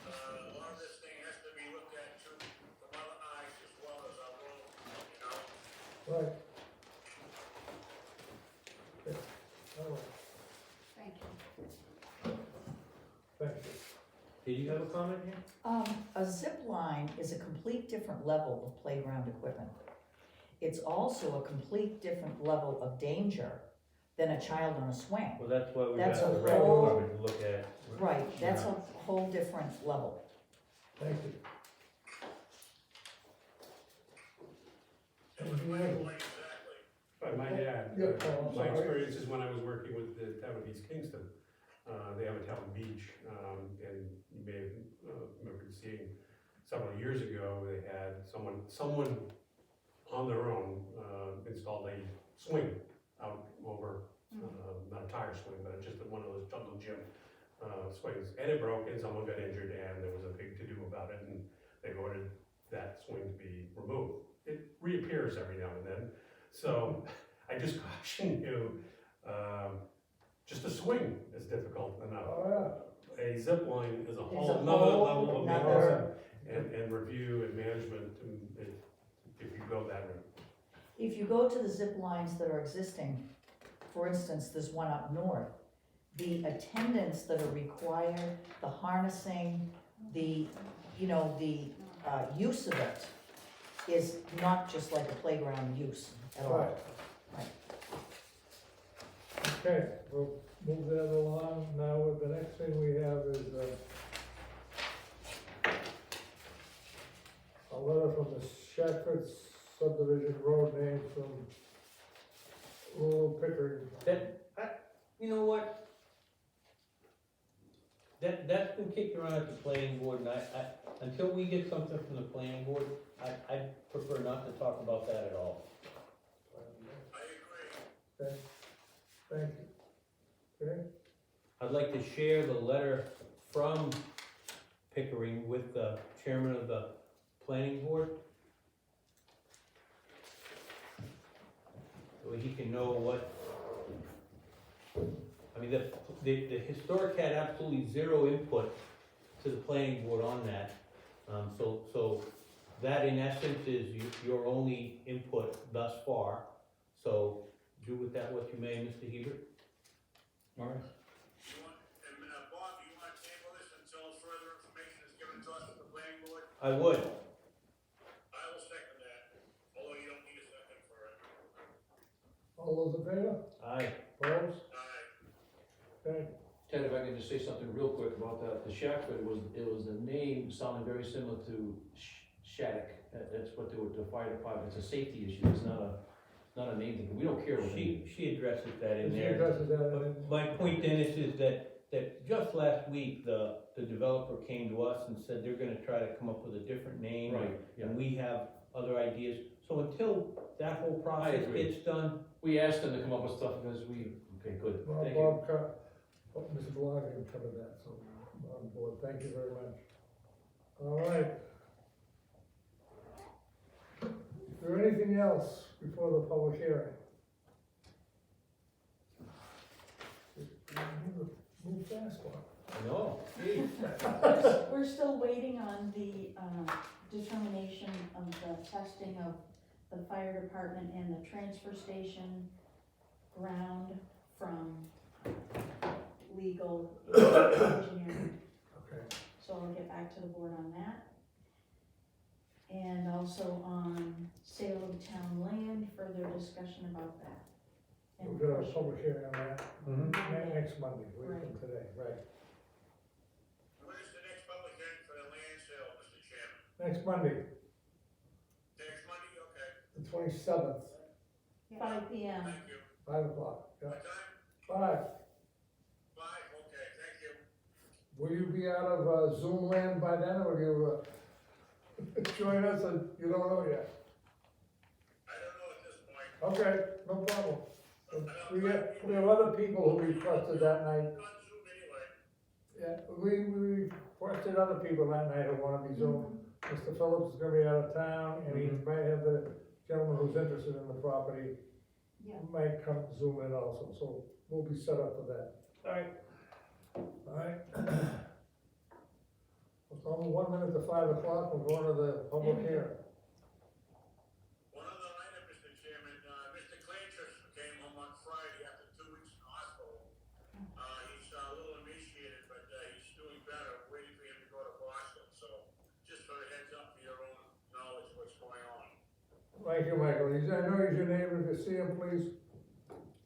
a lot of this thing has to be looked at too, from other eyes as well as our own, you know? Right. Okay, all right, Thank you. thank you. Did you have a comment here? A zip line is a complete different level of playground equipment. It's also a complete different level of danger than a child on a swing. Well, that's why we That's got a the rec whole- department to look at. Right, that's a whole different level. Thank you. It was my point exactly. If I might add, Yeah, Paul, I'm my sorry. experience is when I was working with the town of East Kingston. They have a town beach, and you may have remembered seeing several years ago, they had someone on their own, installed a swing out over, not a tire swing, but just one of those jungle gym, swings. And it broke and someone got injured and there was a big to-do about it and they ordered that swing to be removed. It reappears every now and then, so I just caution you, just a swing is difficult enough. Oh, yeah. A zip line is a It's whole a another whole level of nother- maintenance and review and management, and if you go that route. If you go to the zip lines that are existing, for instance, there's one up north, the attendants that are required, the harnessing, the, the use of it is not just like a playground use at all. Right. Okay, we'll move that along. Now, the next thing we have is, a letter from the Shackford subdivision road name from Rural Pickering. You know what? That's been kicked around at the planning board, and I, until we get something from the planning board, I prefer not to talk about that at all. I agree. Okay, thank you. Okay, I'd like to share the letter from Pickering with the chairman of the planning board. So he can know what, I mean, the historic had absolutely zero input to the planning board on that. So that in essence is your only input thus far. So do with that what you may, Mr. Hebert. All right. You want, and, Bob, you want to table this until further information is given to us from the planning board? I would. I will second that, although you don't need a second for it. all those in favor? Aye. Opposed? Aye. Okay, Ted, if I can just say something real quick about that, the Shackford was the name sounded very similar to Shattuck. That's what they were, the fire department, it's a safety issue, it's not a name thing, we don't care what they She addresses that in she there. addresses that, and But my point, Dennis, is that just last week, the developer came to us and said they're gonna try to come up with a different name. Right, yeah. And we have other ideas. So until that whole process agree. gets done, We asked them to come up with stuff because okay, good, Bob, thank you. Mr. Bellotti covered that, so I'm on board, thank you very much. All right. Is there anything else before the public hearing? Move fast, one. no, geez. We're still waiting on the, determination of the testing of the fire department and the transfer station ground from legal engineering. Okay, So I'll get back to the board on that. And also on sale of town land, further discussion about that. And we've got a public hearing on that next Monday, week Right. from today, right. When is the next public hearing for the land sale, Mr. Chairman? Next Monday, Next Monday, okay, the 27th, 5 PM. thank you. 5 o'clock, yeah, What time? 5. 5, okay, thank you. Will you be out of Zoom land by then, or will you join us, and you don't know yet? I don't know at this point. Okay, no problem. We have other people who requested that night. On Zoom anyway. Yeah, we requested other people that night who wanna be Zoom. Mr. Phillips is gonna be out of town, and he might have the gentleman who's interested in the property Yeah. might come Zoom in also, so we'll be set up for that. Alright. Alright. It's only 1 minute to 5 o'clock, we're going to the public hearing. One other item, Mr. Chairman, Mr. Clanchurch came home on Friday after 2 weeks in the hospital. He's a little emaciated, but he's doing better, waiting for him to go to Boston, so just for a heads up for your own knowledge of what's going on. Thank you, Michael. I know he's your neighbor. If you see him, please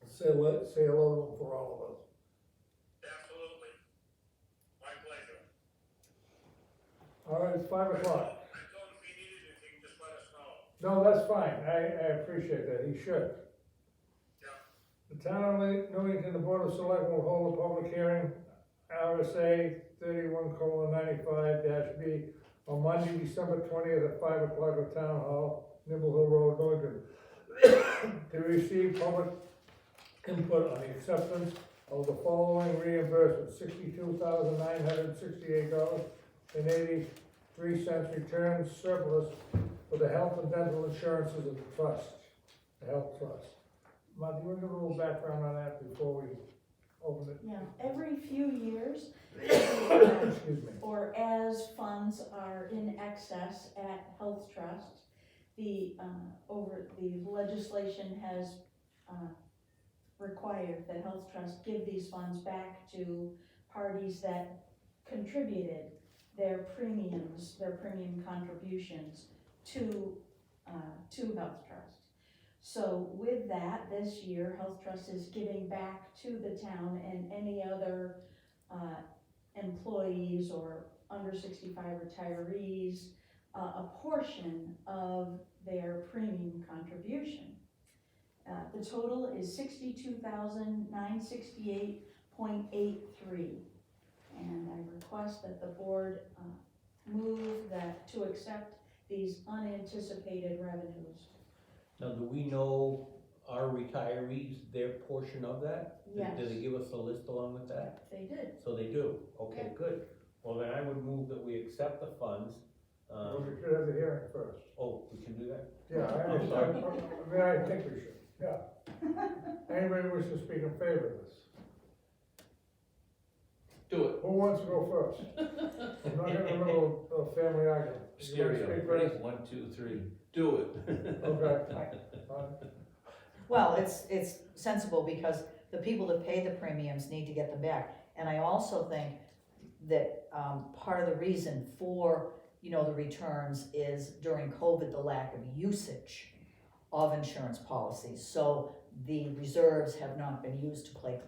say hello to him for all of us. Absolutely. My pleasure. All right, it's 5 o'clock. I told him if he needed anything, just let us know. No, that's fine. I appreciate that. He should. Yeah. The town of Newington, the Board of Selectmen will hold a public hearing, RSA 31:95-B, on Monday, December 20th at 5 o'clock at Town Hall, Nimble Hill Road, Newington, to receive public input on the acceptance of the following reimbursement: $62,968.83 return surplus for the health and dental insurances of the trust, the health trust. Mark, do you want to give a little background on that before we open it? Yeah, every few years, Excuse me. or as funds are in excess at Health Trust, the legislation has, required that Health Trust give these funds back to parties that contributed their premium contributions to Health Trust. So with that, this year, Health Trust is giving back to the town and any other, employees or under 65 retirees, a portion of their premium contribution. The total is $62,968.83. And I request that the board, move that to accept these unanticipated revenues. Now, do we know our retirees, their portion of that? Yes. Do they give us a list along with that? They did. So they do, okay, Yeah. good. Well, then I would move that we accept the funds. Well, we should have the hearing first. Oh, we can do that? Yeah, I'm sorry. I think we should, yeah. Anybody wish to speak in favor of this? Do it. Who wants to go first? I'm not gonna remember a family argument. You wanna Stereo, speak ready, first? 1, 2, 3, do it. Okay. Fine. Well, it's sensible because the people that pay the premiums need to get them back. And I also think that, part of the reason for, the returns is during COVID, the lack of usage of insurance policies. So the reserves have not been used to pay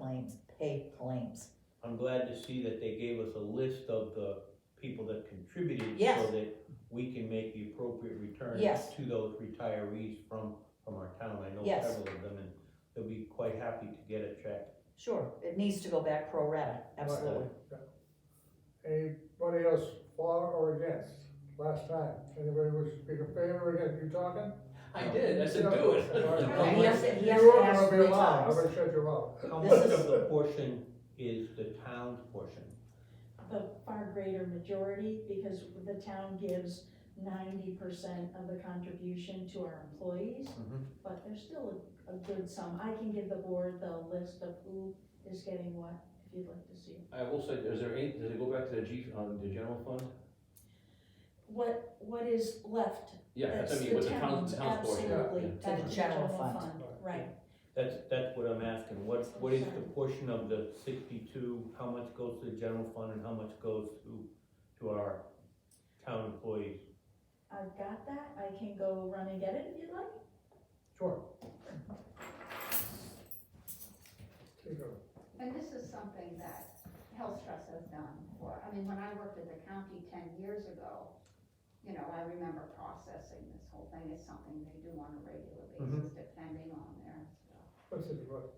claims. I'm glad to see that they gave us a list of the people that contributed. Yes. So that we can make the appropriate returns Yes. to those retirees from our town. I know Yes. several of them, and they'll be quite happy to get a check. Sure, it needs to go back pro rata, absolutely. Anybody else for or against? Last time, anybody wish to speak in favor or against? You talking? I did, I said do it. And he has to You weren't ask gonna be 3 allowed, I'm times. gonna shut your mouth. How This much is- of the portion is the town's portion? The far greater majority, because the town gives 90% of the contribution to our employees, but there's still a good sum. I can give the board the list of who is getting what, if you'd like to see it. I will say, does it go back to the the general fund? What is left? Yeah, that's what I mean, the with the town's portion. Absolutely, Yeah. back To the general fund. right. That's what I'm asking. What is the portion of the 62, how much goes to the general fund and how much goes to our town employees? I've got that, I can go run and get it if you'd like. Sure. Take a- And this is something that Health Trust has done for, when I worked at the county 10 years ago, I remember processing this whole thing. It's something they do on a regular basis, depending on their stuff. What's it, what,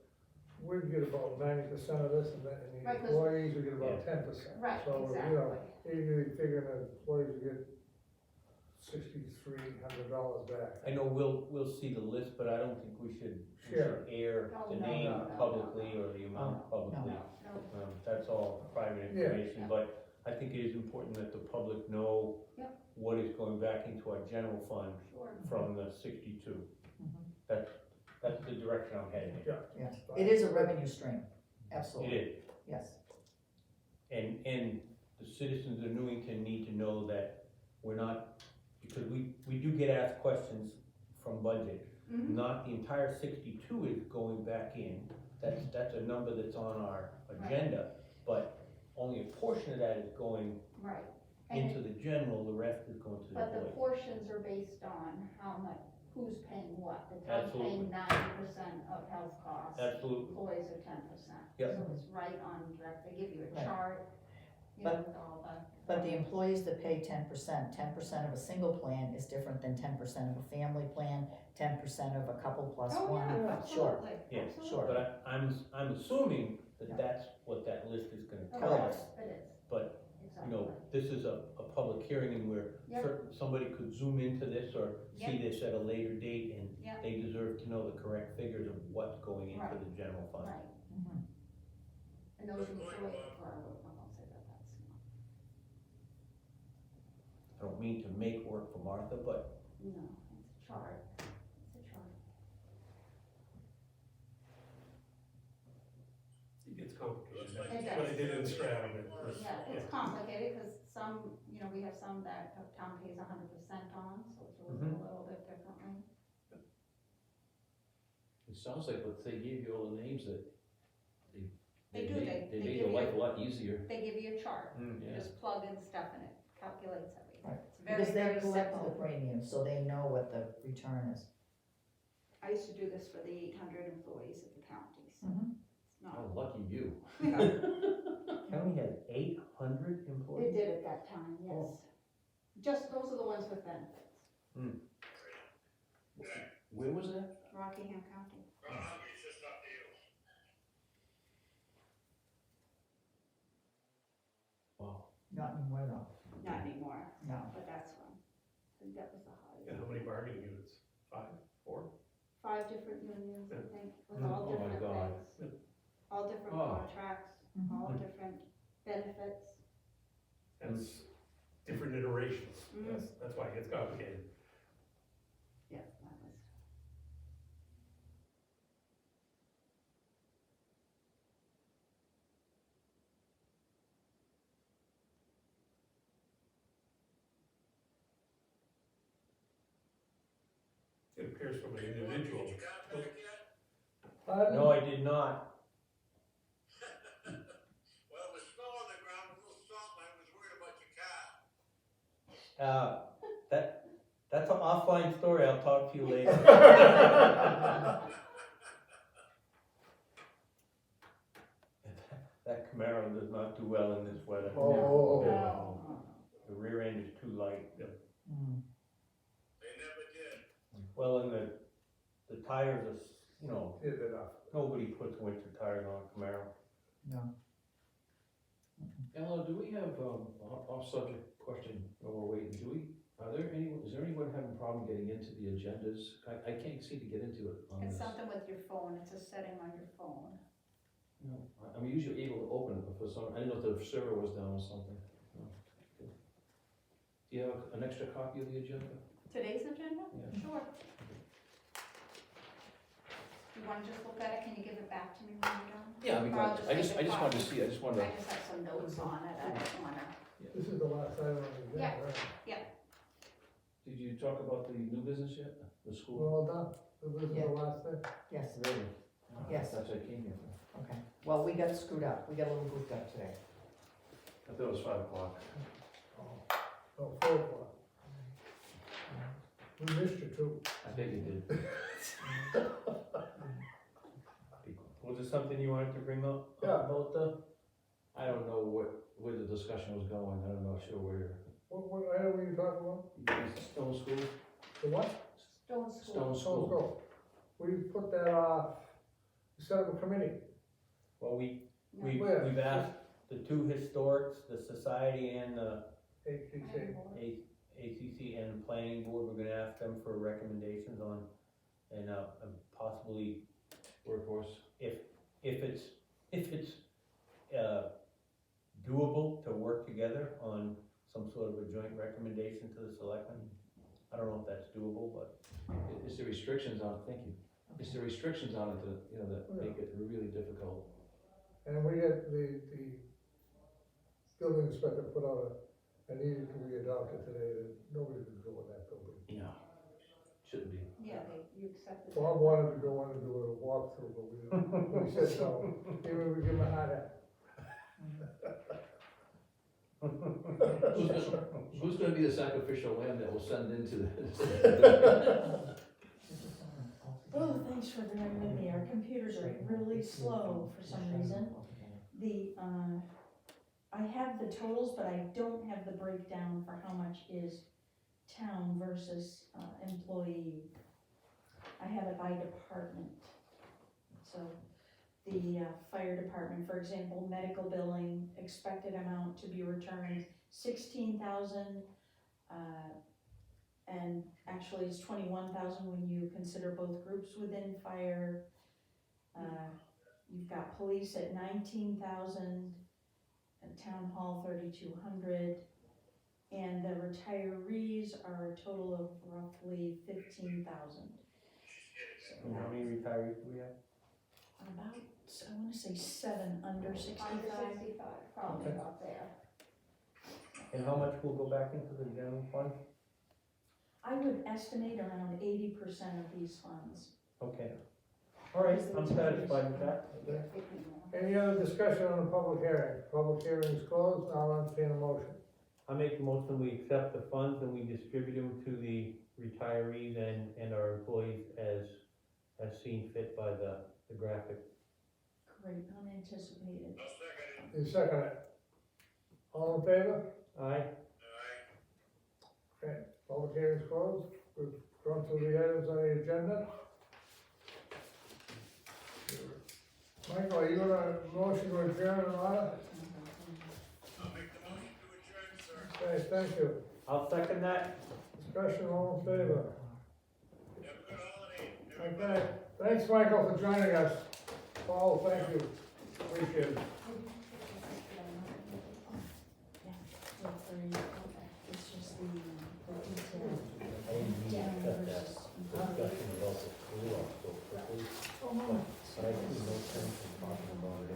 we'd get about 90% of this, and then, and the Right, 'cause- employees would get about 10%. Right, So, exactly. you're figuring that employees would get $6,300 back. I know we'll see the list, but I don't think we should Share. air Oh, the no, name no, no, publicly no, or the amount publicly. No, That's all private Yeah. information, but I think it is important that the public know Yep. what is going back into our general fund sure. from the 62. Mhm. That's the direction I'm heading in. Yeah, it is a revenue stream, It absolutely, is. yes. And the citizens of Newington need to know that we're not, because we do get asked questions from budget. Mhm. Not the entire 62 is going back in, that's a number that's on our agenda, but only a portion of that is going Right. And into the general, the rest is going to the But the employee. portions are based on how much, who's paying what, the town's Absolutely. paying 90% of health costs. Absolutely, Employees are 10%. Yep. So it's right on direct, they give you a Right. chart, you know, with all the. But the employees that pay 10% of a single plan is different than 10% of a family plan, 10% of a couple plus Oh, one. yeah, Sure, absolutely, Yeah, absolutely. sure. but I'm assuming that Yeah. that's what that list is gonna Oh, tell it us. is, it is, But, you exactly. know, this is a public hearing and where Yep. somebody could zoom into this or see Yep. this at a later date and Yep. they deserve to know the correct figures of what's going into Right. the general fund. Right, Mhm. and those Good point, employees, Bob. well, I won't say that, that's not, I don't mean to make work for Martha, but no, it's a chart, it's a chart. It gets complicated, It that's does. what I did in Stratton, it was, Yeah, it's complicated, cause some, you know, we have some that the town pays 100% on, so it's always a Mhm. little bit differently. It sounds like, but they gave you all the names that They do, made they your give life you- a lot easier. They give you a chart, you Yeah. just plug in stuff and it calculates everything. Right. It's very, Because they very collect the simple. premium, so they know what the return is. I used to do this for the 800 employees at the county, so Mhm. it's not. Oh, lucky you. county has 800 It employees? did at that time, yes. Just, those are the ones with benefits, Where was that? Rockingham County. It's just up to you. Wow. Not anymore though, Not anymore, no. but that's when, I think that was the highest. and how many bargaining units? 5, 4? 5 different unions, I think, with Mm. all Oh my different God. things. All different Oh. contracts, Mhm. all different benefits. That's different iterations, Mm. that's why it gets complicated. Yeah, that was. It appears from an Did individual. you contact yet? No, I did not. Well, with snow on the ground, a little salt, I was worried about your car. That's an offline story, I'll talk to you later. That Camaro does not do well in this weather. Oh. No. The rear end is too light. Mm. They never did. Well, and the tires are, you know, Hit it up. nobody puts winter tires on a Camaro. No. Ella, do we have, off subject question while we're waiting, is there anyone having a problem getting into the agendas? I can't seem to get into it on It's this. something with your phone, it's a setting on your phone. No, I'm usually able to open it, but for some, I didn't know if the server was down or something. No. Good. Do you have an extra copy of the agenda? Today's agenda? Yeah. Sure. You wanna just look at it, can you give it back to me when you're done? Yeah, Or I'll just I make just a wanted to copy. see, I just wanted I to, just have some notes on it, I don't wanna. This is the last item on the agenda, right? did you talk about the new business yet? The We're school? all done. This is Yeah. the last thing. Yes, Really? Yes. That's what I came here for. okay. Well, we got screwed up, we got a little goofed up today. I thought it was 5 o'clock. Oh, 4 o'clock. We missed you too. I bet you did. Was there something you wanted to bring up Yeah. about the? I don't know where the discussion was going, I'm not sure where. What item were you talking about? Stone School? The what? Stone School. Stone Let's School. go. We put that, we set up a committee Well, we've Where? asked the two historics, the society and the HTC. ACC and the planning board, we're gonna ask them for recommendations on, and possibly Workforce. if it's doable to work together on some sort of a joint recommendation to the selectmen. I don't know if that's doable, but Is there restrictions on, thank you, is there restrictions on it that, you know, that make it really difficult? And we had the building inspector put out an edict to be adopted today that nobody could go in that building. No. Shouldn't be. Yeah, you accepted. Bob wanted to go in and do a walkthrough, but we said no, even we give him a hard hat. Who's gonna be the sacrificial lamb that will send into this? Oh, thanks for reminding me, our computers are really slow for some reason. I have the totals, but I don't have the breakdown for how much is town versus, employee. I have it by department. So, the, fire department, for example, medical billing, expected amount to be returned, 16,000, and actually it's 21,000 when you consider both groups within fire. You've got police at 19,000, and town hall 3,200, and the retirees are a total of roughly 15,000. So how many retirees do we have? about, I wanna say 7 under 65. Under 65, probably Okay. about there. And how much will go back into the general fund? I would estimate around 80% of these funds. Okay. All right, I'm satisfied with that. Any other discussion on the public hearing? Public hearing is closed, I'll entertain a motion. I make the motion, we accept the funds and we distribute them to the retirees and our employees as seen fit by the graphic. Great, unanticipated. I'll second it. You second it. All in favor? Aye? Okay, public hearing is closed, we've gone through the items on the agenda. Michael, are you gonna motion to adjourn in order? I'll make the motion to adjourn, sir. Okay, thank you. I'll second that. Discussion, all in favor? Have a good holiday, everybody. Okay, thanks, Michael, for joining us. Paul, thank you, appreciate it. It's just the detail. I didn't mean to cut that discussion about the school off so quickly, but I see no sense in talking about it.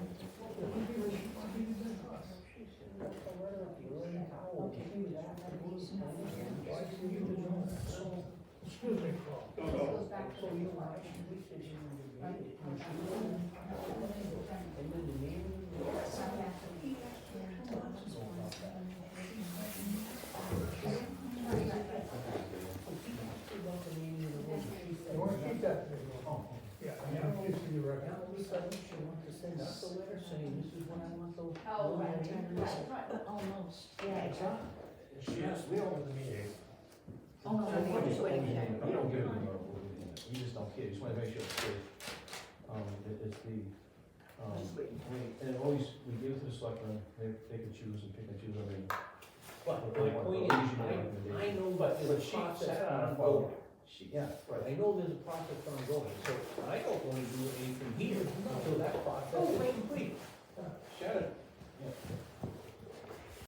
Excuse me, Paul. This goes back to the water. You wanna keep that? Yeah, I have to give you a record. All of a sudden, she wants to send us a letter saying, this is what I want those. Oh, right. Almost. Yeah, exactly. She is, we don't have the meeting. Oh, no, we're just waiting for that. You don't give them a, you just don't care, you just wanna make sure it's safe. It's the, Just waiting. and always, we give it to the selectmen, they can choose and pick and choose, I mean. But my point is, I know, but there's a she process sat on a ongoing. Yeah, I know there's a process ongoing, so I don't wanna do anything here until that process is